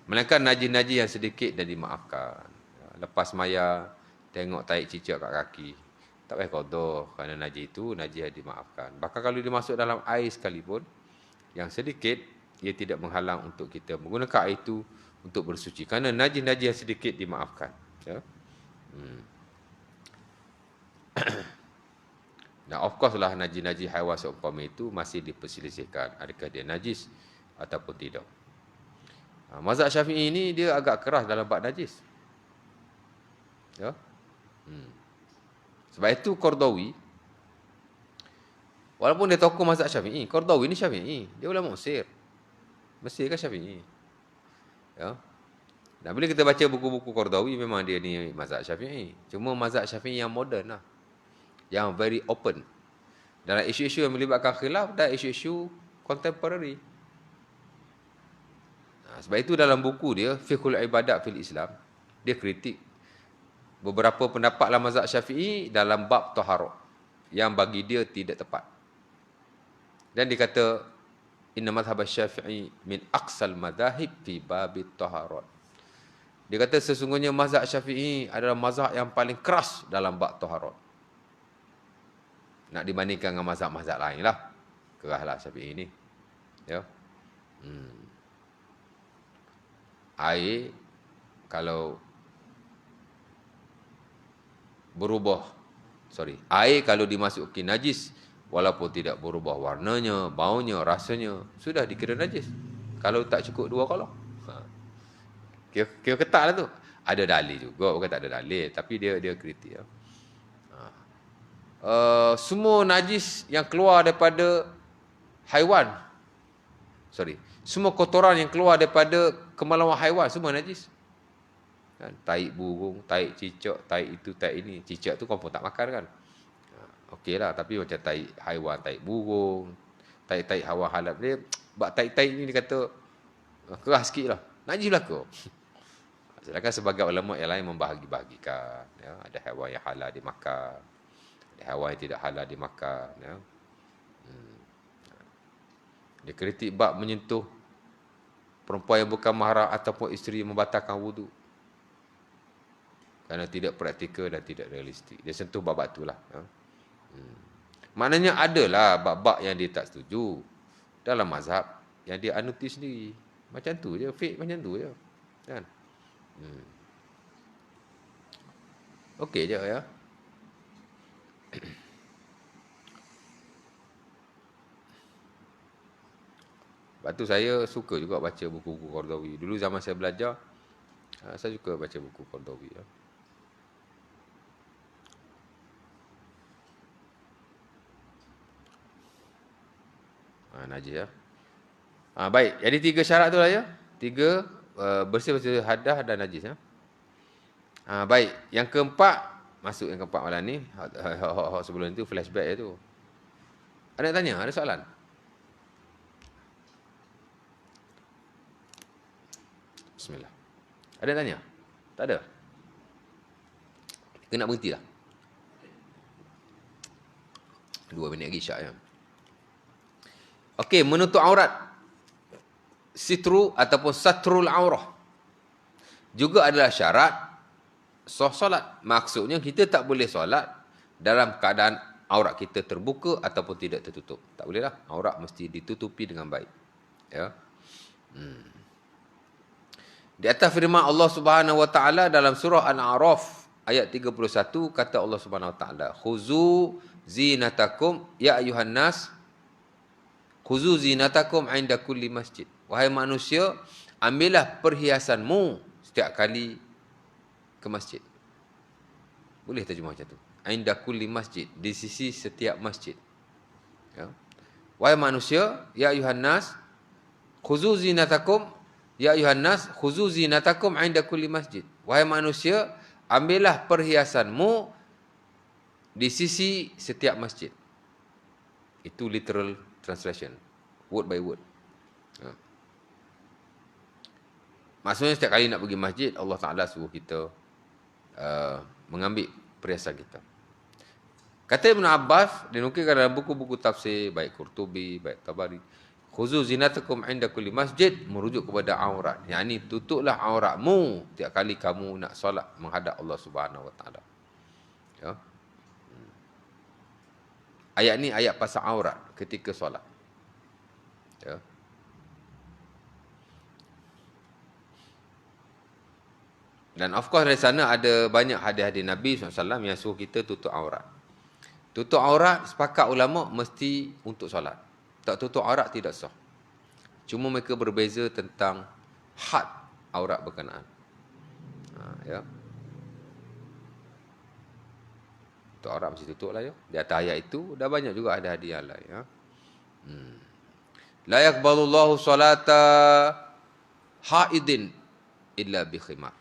Melainkan najis-najis yang sedikit dan dimaafkan. Lepas maya, tengok taik cicak kat kaki. Tak payah qada kerana najis itu najis yang dimaafkan. Bahkan kalau dimasuk dalam air sekalipun, yang sedikit, ia tidak menghalang untuk kita menggunakan air itu untuk bersuci. Kerana najis-najis yang sedikit dimaafkan. Ya? Dan of course lah najis-najis haiwan seumpama itu masih diperselisihkan. Adakah dia najis ataupun tidak. Mazhab Syafi'i ini dia agak keras dalam bab najis. Ya. Sebab itu Qardawi, walaupun dia tokoh mazhab Syafi'i, Qardawi ni Syafi'i, dia ulama Mesir. Mesir kan Syafi'i. Ya. Dan bila kita baca buku-buku Qardawi, memang dia ni mazhab Syafi'i. Cuma mazhab Syafi'i yang moden lah. Yang very open. Dalam isu-isu yang melibatkan khilaf dan isu-isu contemporary. Sebab itu dalam buku dia, Fiqhul Ibadat fil Islam, dia kritik beberapa pendapat dalam mazhab Syafi'i dalam bab taharah yang bagi dia tidak tepat. Dan dia kata, inna mazhab Syafi'i min aqsal madahib fi babit taharat. Dia kata sesungguhnya mazhab Syafi'i adalah mazhab yang paling keras dalam bab taharat. Nak dibandingkan dengan mazhab-mazhab lain lah. Keraslah Syafi'i ni. Ya. Air kalau air kalau dimasuki najis, walaupun tidak berubah warnanya, baunya, rasanya, sudah dikira najis. Kalau tak cukup 2 kolong. Kira ketat lah tu. Ada dalil juga, bukan tak ada dalil, tapi dia kritik. Ya. Semua najis yang keluar daripada haiwan, semua kotoran yang keluar daripada kemaluan haiwan, semua najis. Kan? Taik burung, taik cicak, taik itu, taik ini. Cicak tu kau pun tak makan kan. Okey lah, tapi macam taik haiwan, taik burung, taik-taik haiwan halal. Dia, taik-taik ni dia kata, keras sikit lah. Najis lah kau. Sedangkan sebagai ulama yang lain membahagi-bahagikan. Ya? Ada haiwan yang halal dimakan. Ada haiwan yang tidak halal dimakan. Ya? Dia kritik bab menyentuh perempuan yang bukan mahram ataupun isteri membatalkan wudu. Kerana tidak praktikal dan tidak realistik. Dia sentuh bab-bab itulah. Ya. Maknanya adalah bab-bab yang dia tak setuju dalam mazhab yang dia anuti sendiri. Macam tu je, fake macam tu je. Kan? Okey je ya. Sebab tu saya suka juga baca buku-buku Qardawi. Dulu zaman saya belajar, saya suka baca buku Qardawi. Ya. Najis ya. Baik, jadi 3 syarat tu lah ya. 3, bersih-bersih hadas dan najis ya. Baik, yang keempat, masuk yang keempat malam ni. Sebelum itu flashback tu. Ada yang tanya? Ada soalan? Bismillah. Ada yang tanya? Tak ada? Kita nak berhenti lah. 2 minit lagi syak ya. Okey, menutup aurat. Sitru ataupun satrul aurah. Juga adalah syarat sah solat. Maksudnya kita tak boleh solat dalam keadaan aurat kita terbuka ataupun tidak tertutup. Tak boleh lah. Aurat mesti ditutupi dengan baik. Ya. Di atas firman Allah Subhanahu wa taala dalam surah Al-A'raf ayat 31 kata Allah Subhanahu wa taala, "Khuzu zinatakum ya ayuhan nas, khuzu zinatakum 'inda kulli masjid." Wahai manusia, ambillah perhiasanmu setiap kali ke masjid. Boleh terjemah macam tu. 'Inda kulli masjid, di sisi setiap masjid. Ya. Wahai manusia, ya ayuhan nas, khuzu zinatakum ya ayuhan nas, khuzu zinatakum 'inda kulli masjid. Wahai manusia, ambillah perhiasanmu di sisi setiap masjid. Itu literal translation, word by word. Ya. Maksudnya setiap kali nak pergi masjid, Allah Ta'ala suruh kita mengambil perhiasan kita. Kata Ibn Abbas, dinukilkan dalam buku-buku tafsir, baik Qurtubi, baik Tabari, Khuzu zinatakum inda kulli masjid, merujuk kepada aurat. Yang ni tutuplah auratmu tiap kali kamu nak solat menghadap Allah Subhanahu Wa Taala. Ya. Ayat ni ayat pasal aurat ketika solat. Ya. Dan of course dari sana ada banyak hadis-hadis Nabi SAW yang suruh kita tutup aurat. Tutup aurat, sepakat ulama mesti untuk solat. Tak tutup aurat tidak sah. Cuma mereka berbeza tentang had aurat berkenaan. Ya. Tutup aurat mesti tutup lah ya. Di atas ayat itu dah banyak juga ada hadis yang lain. Ya. La yaqbalullahu salata haidin illa bi khimar.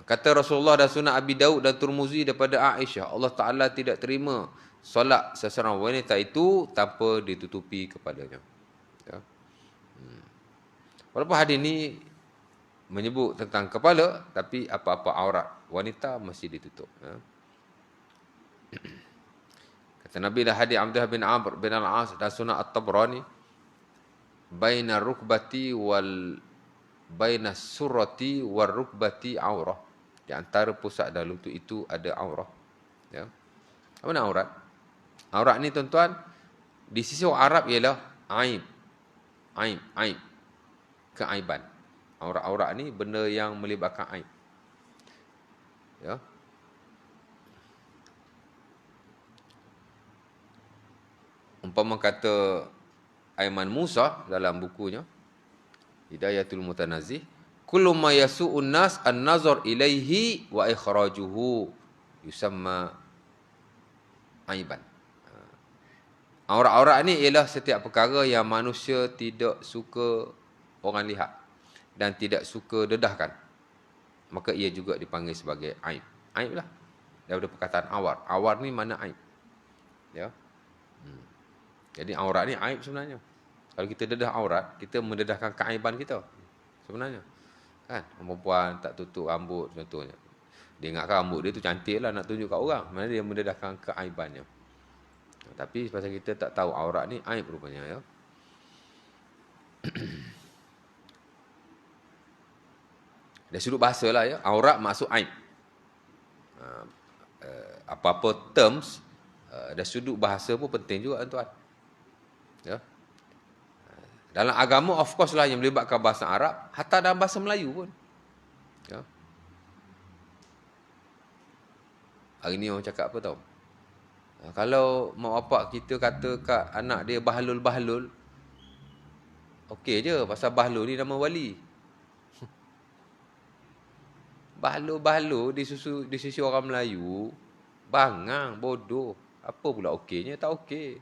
Kata Rasulullah dan Sunnah Abi Daud dan Tirmizi daripada Aisyah, Allah Ta'ala tidak terima solat seseorang wanita itu tanpa ditutupi kepalanya. Ya. Walaupun hadis ini menyebut tentang kepala, tapi apa-apa aurat wanita mesti ditutup. Ya. Kata Nabi dah hadis Abdullah bin Amr bin Al-As dan Sunnah At-Tabrani, baina rukbati wal baina surati war rukbati aurah. Di antara pusat dan lutut itu ada aurah. Ya. Apa nak aurat? Aurat ni tuan-tuan, di sisi orang Arab ialah aib. Aib. Keaiban. Aurat-aurat ni benda yang melibatkan aib. Ya. Umpama kata Aiman Musa dalam bukunya Hidayatul Mutanazih, kullu ma yasu'un nas an-nazar ilaihi wa ikhrajuhu yusamma aiban. Aurat-aurat ni ialah setiap perkara yang manusia tidak suka orang lihat dan tidak suka dedahkan. Maka ia juga dipanggil sebagai aib. Aib lah. Daripada perkataan awar. Awar ni mana aib. Ya. Jadi aurat ni aib sebenarnya. Kalau kita dedah aurat, kita mendedahkan keaiban kita sebenarnya. Kan? Perempuan tak tutup rambut contohnya. Dia ingatkan rambut dia tu cantik lah nak tunjuk kat orang. Mana dia mendedahkan keaibannya. Tapi pasal kita tak tahu aurat ni aib rupanya. Ya. Dari sudut bahasa lah ya. Aurat maksud aib. Apa-apa terms dari sudut bahasa pun penting juga tuan. Ya. Dalam agama of course lah yang melibatkan bahasa Arab, hatta dalam bahasa Melayu pun. Ya. Hari ni orang cakap apa tau? Kalau mak bapak kita kata kat anak dia bahlul-bahlul, okey je, pasal bahlul ni nama wali. Bahlul-bahlul di sisi orang Melayu, bangang, bodoh. Apa pula okeynya? Tak okey.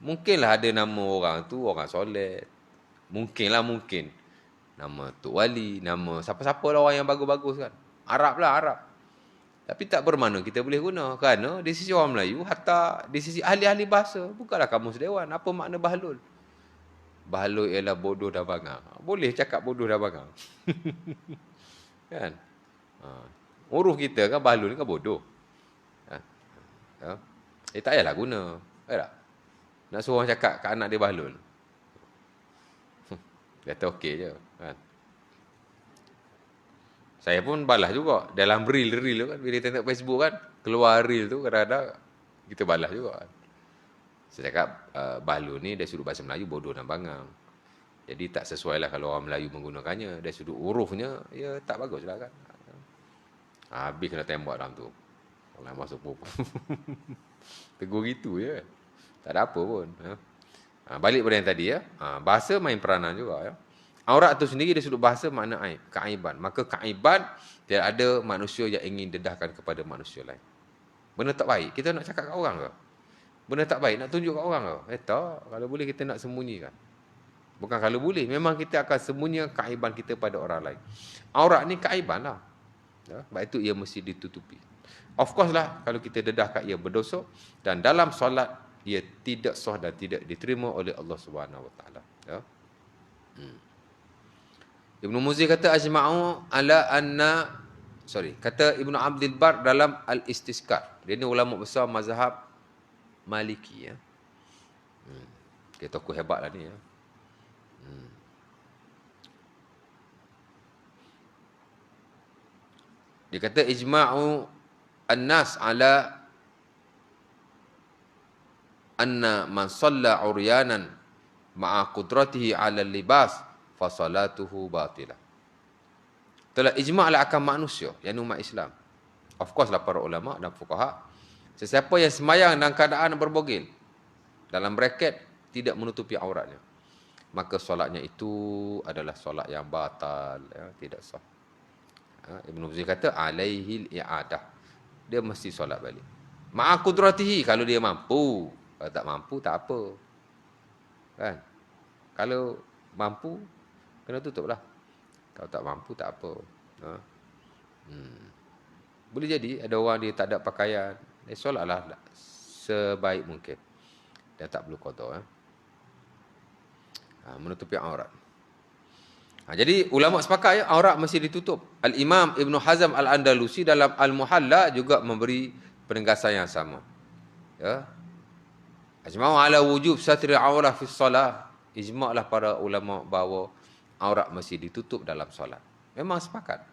Mungkinlah ada nama orang tu orang soleh. Mungkin. Nama Tok Wali, nama siapa-siapa lah orang yang bagus-bagus kan. Arab lah, Arab. Tapi tak bermakna kita boleh guna. Kerana di sisi orang Melayu, hatta di sisi ahli-ahli bahasa, bukanlah kamus dewan. Apa makna bahlul? Bahlul ialah bodoh dan bangang. Boleh cakap bodoh dan bangang. Kan? Uruh kita kan bahlul ni kan bodoh. Tak payahlah guna. Tak? Nak suruh orang cakap kat anak dia bahlul. Dia kata okey je. Kan? Saya pun balas juga. Dalam reel tu kan. Bila tengok Facebook kan. Keluar reel tu kadang-kadang kita balas juga kan. Saya cakap bahlul ni dari sudut bahasa Melayu bodoh dan bangang. Jadi tak sesuai lah kalau orang Melayu menggunakannya. Dari sudut hurufnya, ya tak bagus lah kan. Habis kena tembak dalam tu. Orang masuk pokok. Tegur gitu je. Tak ada apa pun. Ya. Balik pada yang tadi ya. Bahasa main peranan juga ya. Aurat itu sendiri dari sudut bahasa makna aib, keaiban. Maka keaiban tidak ada manusia yang ingin dedahkan kepada manusia lain. Benda tak baik, kita nak cakap kat orang ke? Benda tak baik, nak tunjuk kat orang ke? Tak. Kalau boleh kita nak sembunyikan. Bukan kalau boleh, memang kita akan sembunyikan keaiban kita pada orang lain. Aurat ni keaiban lah. Ya. Sebab itu ia mesti ditutupi. Of course lah, kalau kita dedahkan ia berdosa. Dan dalam solat, ia tidak sah dan tidak diterima oleh Allah Subhanahu Wa Taala. Ya. Ibnu Muzi kata ajma'u ala anna kata Ibnu Abdul Bar dalam Al-Istisqar. Dia ni ulama besar mazhab Maliki ya. Dia tokoh hebat lah ni ya. Dia kata ijma'u an-nas ala anna man shalla uryanan ma'a qudratihi 'ala libas fa salatuhu batilah. Telah ijma' lah akan manusia, yang umat Islam. Of course lah para ulama dan fuqaha, sesiapa yang sembahyang dalam keadaan berbogil, dalam bracket tidak menutupi auratnya, maka solatnya itu adalah solat yang batal, ya, tidak sah. Ibn Uzair kata alaihil i'adah, dia mesti solat balik. Ma'a qudratihi, kalau dia mampu. Kalau tak mampu tak apa, kan? Kalau mampu kena tutup lah. Kalau tak mampu tak apa. Boleh jadi ada orang dia tak ada pakaian, dia solatlah sebaik mungkin, dia tak perlu qada. Menutupi aurat. Jadi ulama sepakat ya, aurat mesti ditutup. Al-Imam Ibn Hazm Al-Andalusi dalam Al-Muhalla juga memberi penegasan yang sama. Ya. Ajma'u ala wujub satri aurah fi shalah. Ijma'lah para ulama bahawa aurat mesti ditutup dalam solat. Memang sepakat.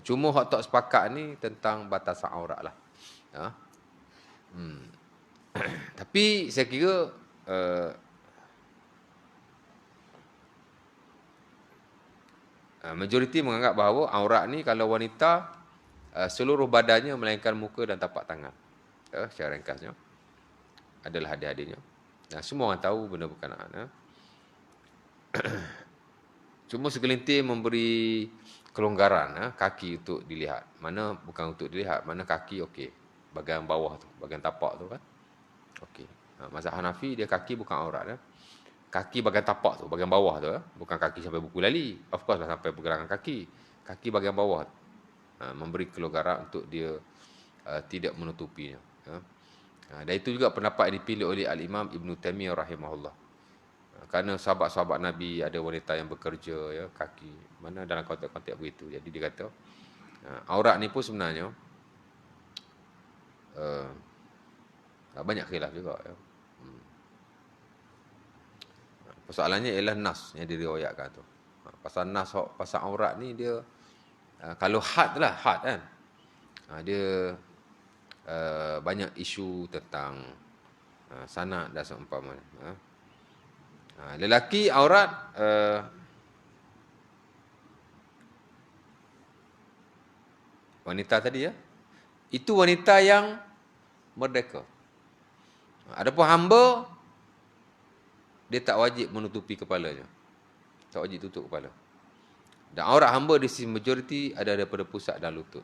Cuma hak tak sepakat ni tentang batasan aurat lah. Ya. Tapi saya kira majoriti menganggap bahawa aurat ni kalau wanita seluruh badannya melainkan muka dan tapak tangan. Secara ringkasnya adalah hadir-hadirnya. Semua orang tahu benda berkenaan. Cuma segelintir memberi kelonggaran kaki untuk dilihat. Mana bukan untuk dilihat, mana kaki okey. Bahagian bawah tu, bahagian tapak tu kan. Okey. Mazhab Hanafi dia kaki bukan aurat. Kaki bahagian tapak tu, bahagian bawah tu. Bukan kaki sampai buku lali. Of course lah sampai pergelangan kaki. Kaki bahagian bawah tu. Memberi kelonggaran untuk dia tidak menutupinya. Dan itu juga pendapat yang dipilih oleh Al-Imam Ibn Taimiyah rahimahullah. Kerana sahabat-sahabat Nabi ada wanita yang bekerja, ya, kaki. Mana dalam konteks-konteks begitu. Jadi dia kata, aurat ni pun sebenarnya banyak khilaf juga. Ya. Persoalannya ialah nas yang diriwayatkan tu. Pasal nas, pasal aurat ni dia, kalau had lah, had kan. Dia banyak isu tentang sanad dan seumpamanya. Lelaki aurat wanita tadi ya, itu wanita yang merdeka. Adapun hamba, dia tak wajib menutupi kepalanya. Tak wajib tutup kepala. Dan aurat hamba di sisi majoriti ada daripada pusat dan lutut.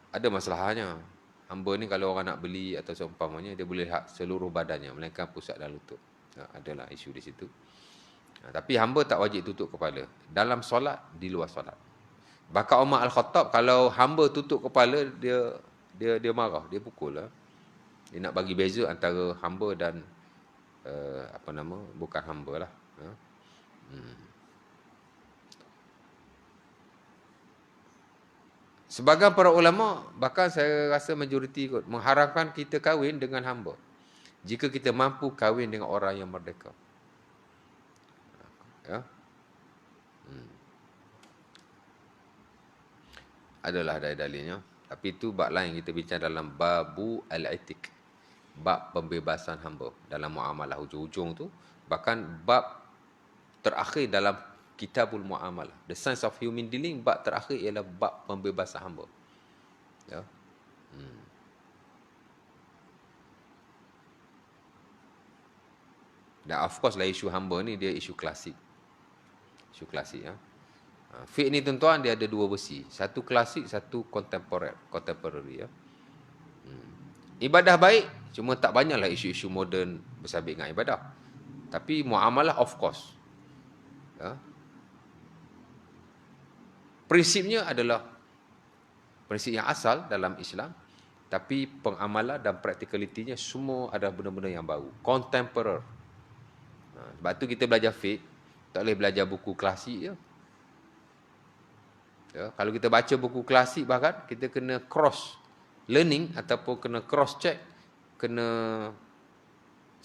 Ada masalahnya. Hamba ni kalau orang nak beli atau seumpamanya, dia boleh lihat seluruh badannya, melainkan pusat dan lutut. Adalah isu di situ. Tapi hamba tak wajib tutup kepala. Dalam solat, di luar solat. Bahkan Umar Al-Khattab, kalau hamba tutup kepala, dia marah, dia pukul lah. Dia nak bagi beza antara hamba dan bukan hamba lah. Sebagian para ulama, bahkan saya rasa majoriti kot, mengharapkan kita kahwin dengan hamba jika kita mampu kahwin dengan orang yang merdeka. Ya. Adalah dalilnya. Tapi itu bab lain, kita bincang dalam babu al-itik, bab pembebasan hamba dalam muamalah hujung-hujung tu. Bahkan bab terakhir dalam Kitabul Muamalah, The Science of Human Dealing, bab terakhir ialah bab pembebasan hamba. Ya. Dan of course lah isu hamba ni dia isu klasik. Isu klasik ya. Fiqh ni tuan-tuan dia ada dua versi. Satu klasik, satu contemporary ya. Ibadah baik, cuma tak banyaklah isu-isu moden bersabit dengan ibadah. Tapi muamalah of course. Ya. Prinsipnya adalah prinsip yang asal dalam Islam, tapi pengamalan dan practicality-nya semua ada benda-benda yang baru, contemporary. Sebab tu kita belajar fiqh, tak boleh belajar buku klasik je. Ya, kalau kita baca buku klasik bahkan, kita kena cross learning ataupun kena cross check, kena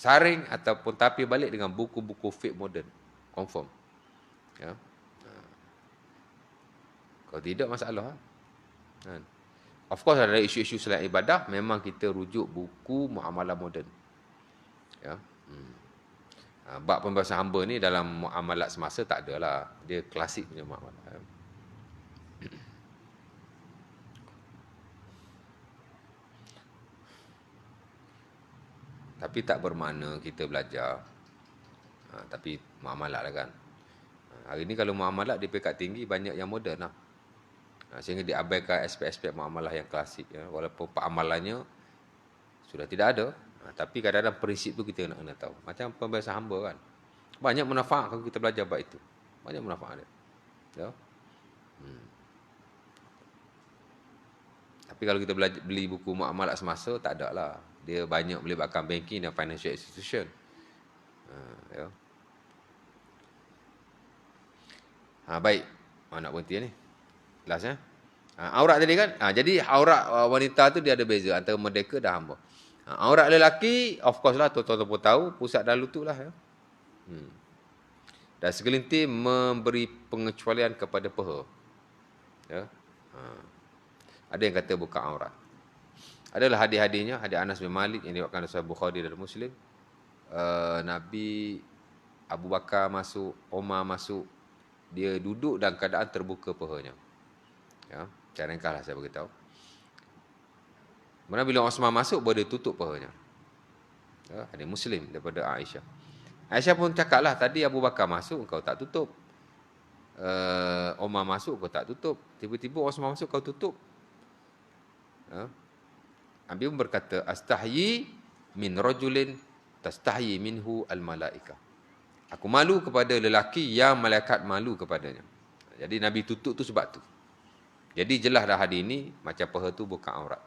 saring ataupun tapir balik dengan buku-buku fiqh moden. Confirm. Ya. Kalau tidak, masalah. Kan? Of course, ada isu-isu selain ibadah, memang kita rujuk buku muamalah moden. Ya. Bab pembebasan hamba ni dalam muamalat semasa tak ada lah. Dia klasik punya muamalah. Tapi tak bermakna kita belajar. Tapi muamalat lah kan. Hari ni kalau muamalat di peringkat tinggi, banyak yang moden lah. Sehingga diabaikan aspek-aspek muamalah yang klasik. Ya. Walaupun amalannya sudah tidak ada. Tapi kadang-kadang prinsip tu kita nak kena tahu. Macam pembebasan hamba kan. Banyak manfaat kalau kita belajar bab itu. Banyak manfaat dia. Ya. Tapi kalau kita beli buku muamalat semasa, tak ada lah. Dia banyak melibatkan banking dan financial institution. Ya. Baik. Nak berhenti ni. Last ya. Aurat tadi kan. Jadi aurat wanita tu dia ada beza antara merdeka dan hamba. Aurat lelaki, of course lah, tuan-tuan pun tahu, pusat dan lutut lah. Ya. Dan segelintir memberi pengecualian kepada peha. Ya. Ada yang kata buka aurat. Adalah hadis-hadisnya, hadis Anas bin Malik yang diriwayatkan oleh Sahih Bukhari dan Muslim. Nabi Abu Bakar masuk, Umar masuk, dia duduk dalam keadaan terbuka pehanya. Ya, cara ringkaslah saya beritahu. Kemudian bila Osman masuk, baru dia tutup pehanya. Ya, hadis Muslim daripada Aisyah. Aisyah pun cakaplah, tadi Abu Bakar masuk, kau tak tutup. Umar masuk, kau tak tutup. Tiba-tiba Osman masuk, kau tutup. Ya. Nabi pun berkata, astahyi min rajulin tastahyi minhu al-malaikah. Aku malu kepada lelaki yang malaikat malu kepadanya. Jadi Nabi tutup tu sebab tu. Jadi jelas dah hadis ini, macam peha tu bukan aurat.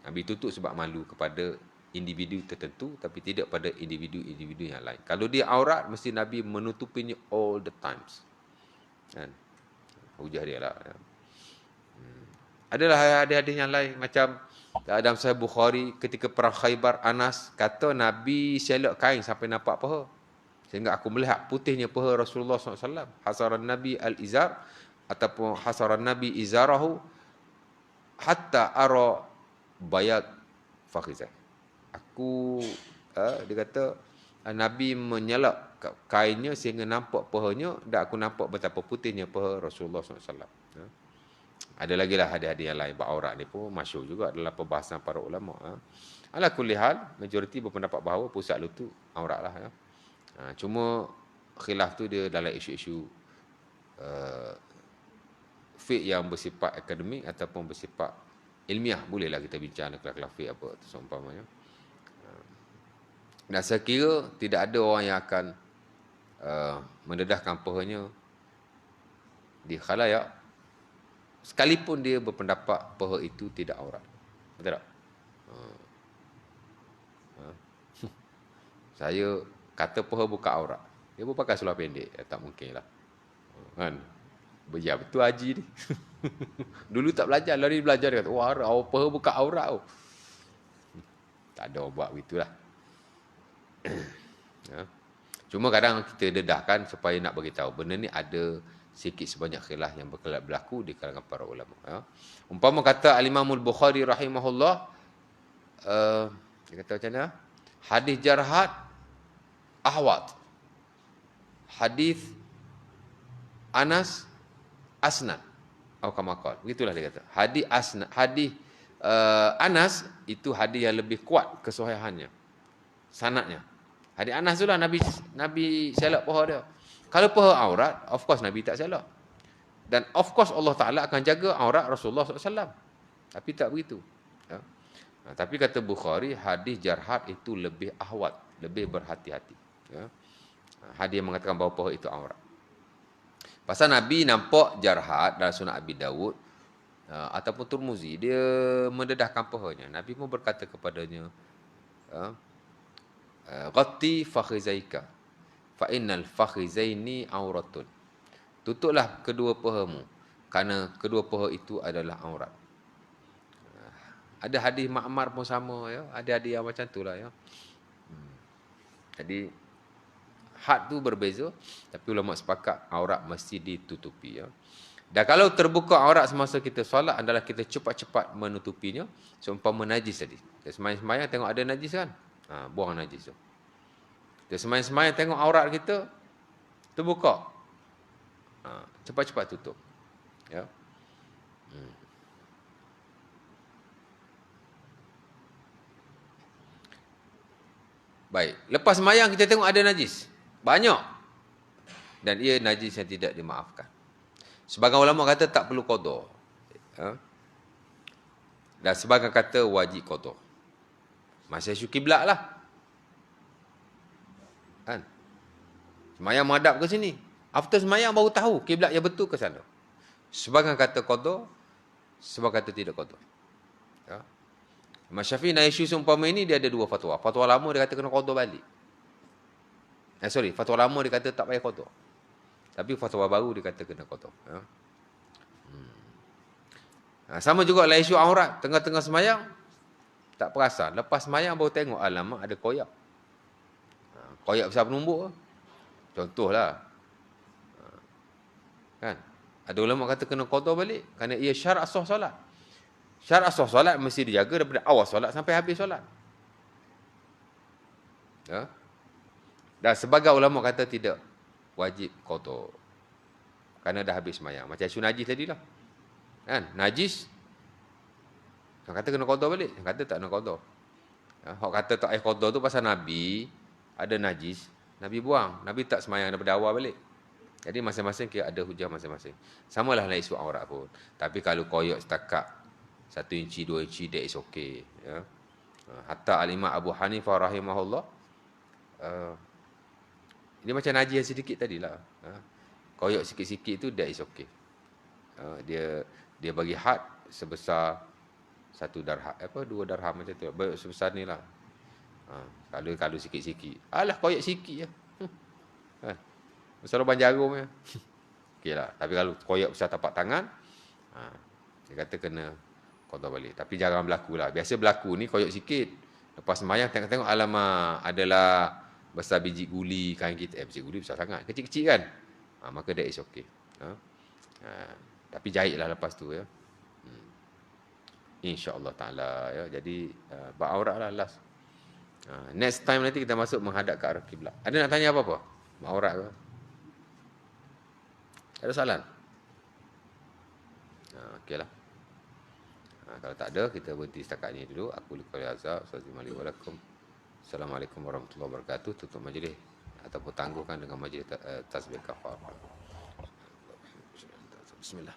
Nabi tutup sebab malu kepada individu tertentu, tapi tidak pada individu-individu yang lain. Kalau dia aurat, mesti Nabi menutupinya all the times. Kan? Hujah dia lah. Adalah hadis-hadis yang lain, macam dalam Sahih Bukhari, ketika perang Khaybar, Anas kata Nabi selok kain sampai nampak peha. Sehingga aku melihat putihnya peha Rasulullah SAW. Hasaran Nabi al-izar, ataupun hasaran Nabi izarahu, hatta ara bayat fakhizah. Dia kata, Nabi menyelak kainnya sehingga nampak pehanya, dan aku nampak betapa putihnya peha Rasulullah SAW. Ada lagi lah hadis-hadis yang lain. Aurat ni pun masyhur juga dalam perbahasan para ulama. Ala kulli hal, majoriti berpendapat bahawa pusat lutut aurat lah. Ya. Cuma khilaf tu dia dalam isu-isu fiqh yang bersifat akademik ataupun bersifat ilmiah. Bolehlah kita bincang kelas-kelas fiqh apa seumpamanya. Dan saya kira tidak ada orang yang akan mendedahkan pehanya di khalayak, sekalipun dia berpendapat peha itu tidak aurat. Betul tak? Saya kata peha bukan aurat. Dia pun pakai seluar pendek. Tak mungkin lah. Kan? Ya betul haji ni. Dulu tak belajar. Lari belajar. Dia kata, wah, peha bukan aurat. Tak ada buat begitulah. Cuma kadang kita dedahkan supaya nak beritahu. Benda ni ada sikit sebanyak khilaf yang berlaku di kalangan para ulama. Umpama kata Al-Imamul Bukhari rahimahullah, dia kata macam mana? Hadis jarhat ahwat. Hadis Anas asnad. Atau kamakal. Begitulah dia kata. Hadis asnad, hadis Anas itu hadis yang lebih kuat kesahihannya. Sanadnya. Hadis Anas itulah Nabi selak peha dia. Kalau peha aurat, of course Nabi tak selak. Dan of course Allah Ta'ala akan jaga aurat Rasulullah SAW. Tapi tak begitu. Ya. Tapi kata Bukhari, hadis jarhat itu lebih ahwat, lebih berhati-hati. Ya. Hadis yang mengatakan bahawa peha itu aurat. Pasal Nabi nampak jarhat dalam Sunan Abi Dawud ataupun Turmuzi, dia mendedahkan pehanya. Nabi pun berkata kepadanya, ghatti fakhizaika fa innal fakhizaini auratun. Tutuplah kedua pehamu, kerana kedua peha itu adalah aurat. Ada hadis Ma'mar pun sama, ya. Ada hadis yang macam itulah, ya. Jadi had tu berbeza, tapi ulama sepakat aurat mesti ditutupi ya. Dan kalau terbuka aurat semasa kita solat adalah kita cepat-cepat menutupinya, seumpama najis tadi. Kita sembahyang-sembahyang tengok ada najis kan? Buang najis tu. Kita sembahyang-sembahyang tengok aurat kita terbuka. Cepat-cepat tutup. Ya. Baik, lepas sembahyang kita tengok ada najis. Banyak. Dan ia najis yang tidak dimaafkan. Sebagian ulama kata tak perlu qada. Dan sebagian kata wajib qada. Masa isu kiblat lah. Kan? Sembahyang menghadap ke sini. After sembahyang baru tahu kiblat yang betul ke sana. Sebagian kata qada, sebagian kata tidak qada. Ya. Imam Syafi'i nak isu seumpama ini dia ada dua fatwa. Fatwa lama dia kata kena qada balik. Fatwa lama dia kata tak payah qada. Tapi fatwa baru dia kata kena qada. Ya. Sama juga lah isu aurat. Tengah-tengah sembahyang tak perasan. Lepas sembahyang baru tengok alamak ada koyak. Koyak besar penumbuk. Contohlah. Kan? Ada ulama kata kena qada balik kerana ia syarat sah solat. Syarat sah solat mesti dijaga daripada awal solat sampai habis solat. Ya. Dan sebagai ulama kata tidak wajib qada. Kerana dah habis sembahyang. Macam isu najis tadilah. Kan? Najis. Yang kata kena qada balik, yang kata tak kena qada. Hak kata tak payah qada tu pasal Nabi ada najis, Nabi buang. Nabi tak sembahyang daripada awal balik. Jadi masing-masing kira ada hujah masing-masing. Samalah lah isu aurat pun. Tapi kalau koyak setakat 1 inci, 2 inci, that is okay. Ya. Hatta Al-Imam Abu Hanifah rahimahullah, ini macam najis sedikit tadilah. Koyak sikit-sikit tu that is okay. Dia bagi had sebesar 1 darham, 2 darham macam tu. Sebesar ni lah. Kalau sikit-sikit. Alah koyak sikit je. Besar lubang jarum je. Okey lah. Tapi kalau koyak besar tapak tangan, dia kata kena qada balik. Tapi jarang berlaku lah. Biasa berlaku ni koyak sikit. Lepas sembahyang tengok-tengok alamak adalah besar biji guli kain kita. Biji guli besar sangat. Kecil-kecil kan? Maka that is okay. Tapi jahitlah lepas tu ya. InsyaAllah ta'ala ya. Jadi beraurat lah last. Next time nanti kita masuk menghadap ke arah kiblat. Ada nak tanya apa-apa? Beraurat ke? Ada soalan? Okey lah. Kalau tak ada, kita berhenti setakat ni dulu. Aku Luqman Azhar. Assalamualaikum warahmatullahi wabarakatuh. Tutup majlis ataupun tangguhkan dengan majlis tasbih kafar. Bismillah.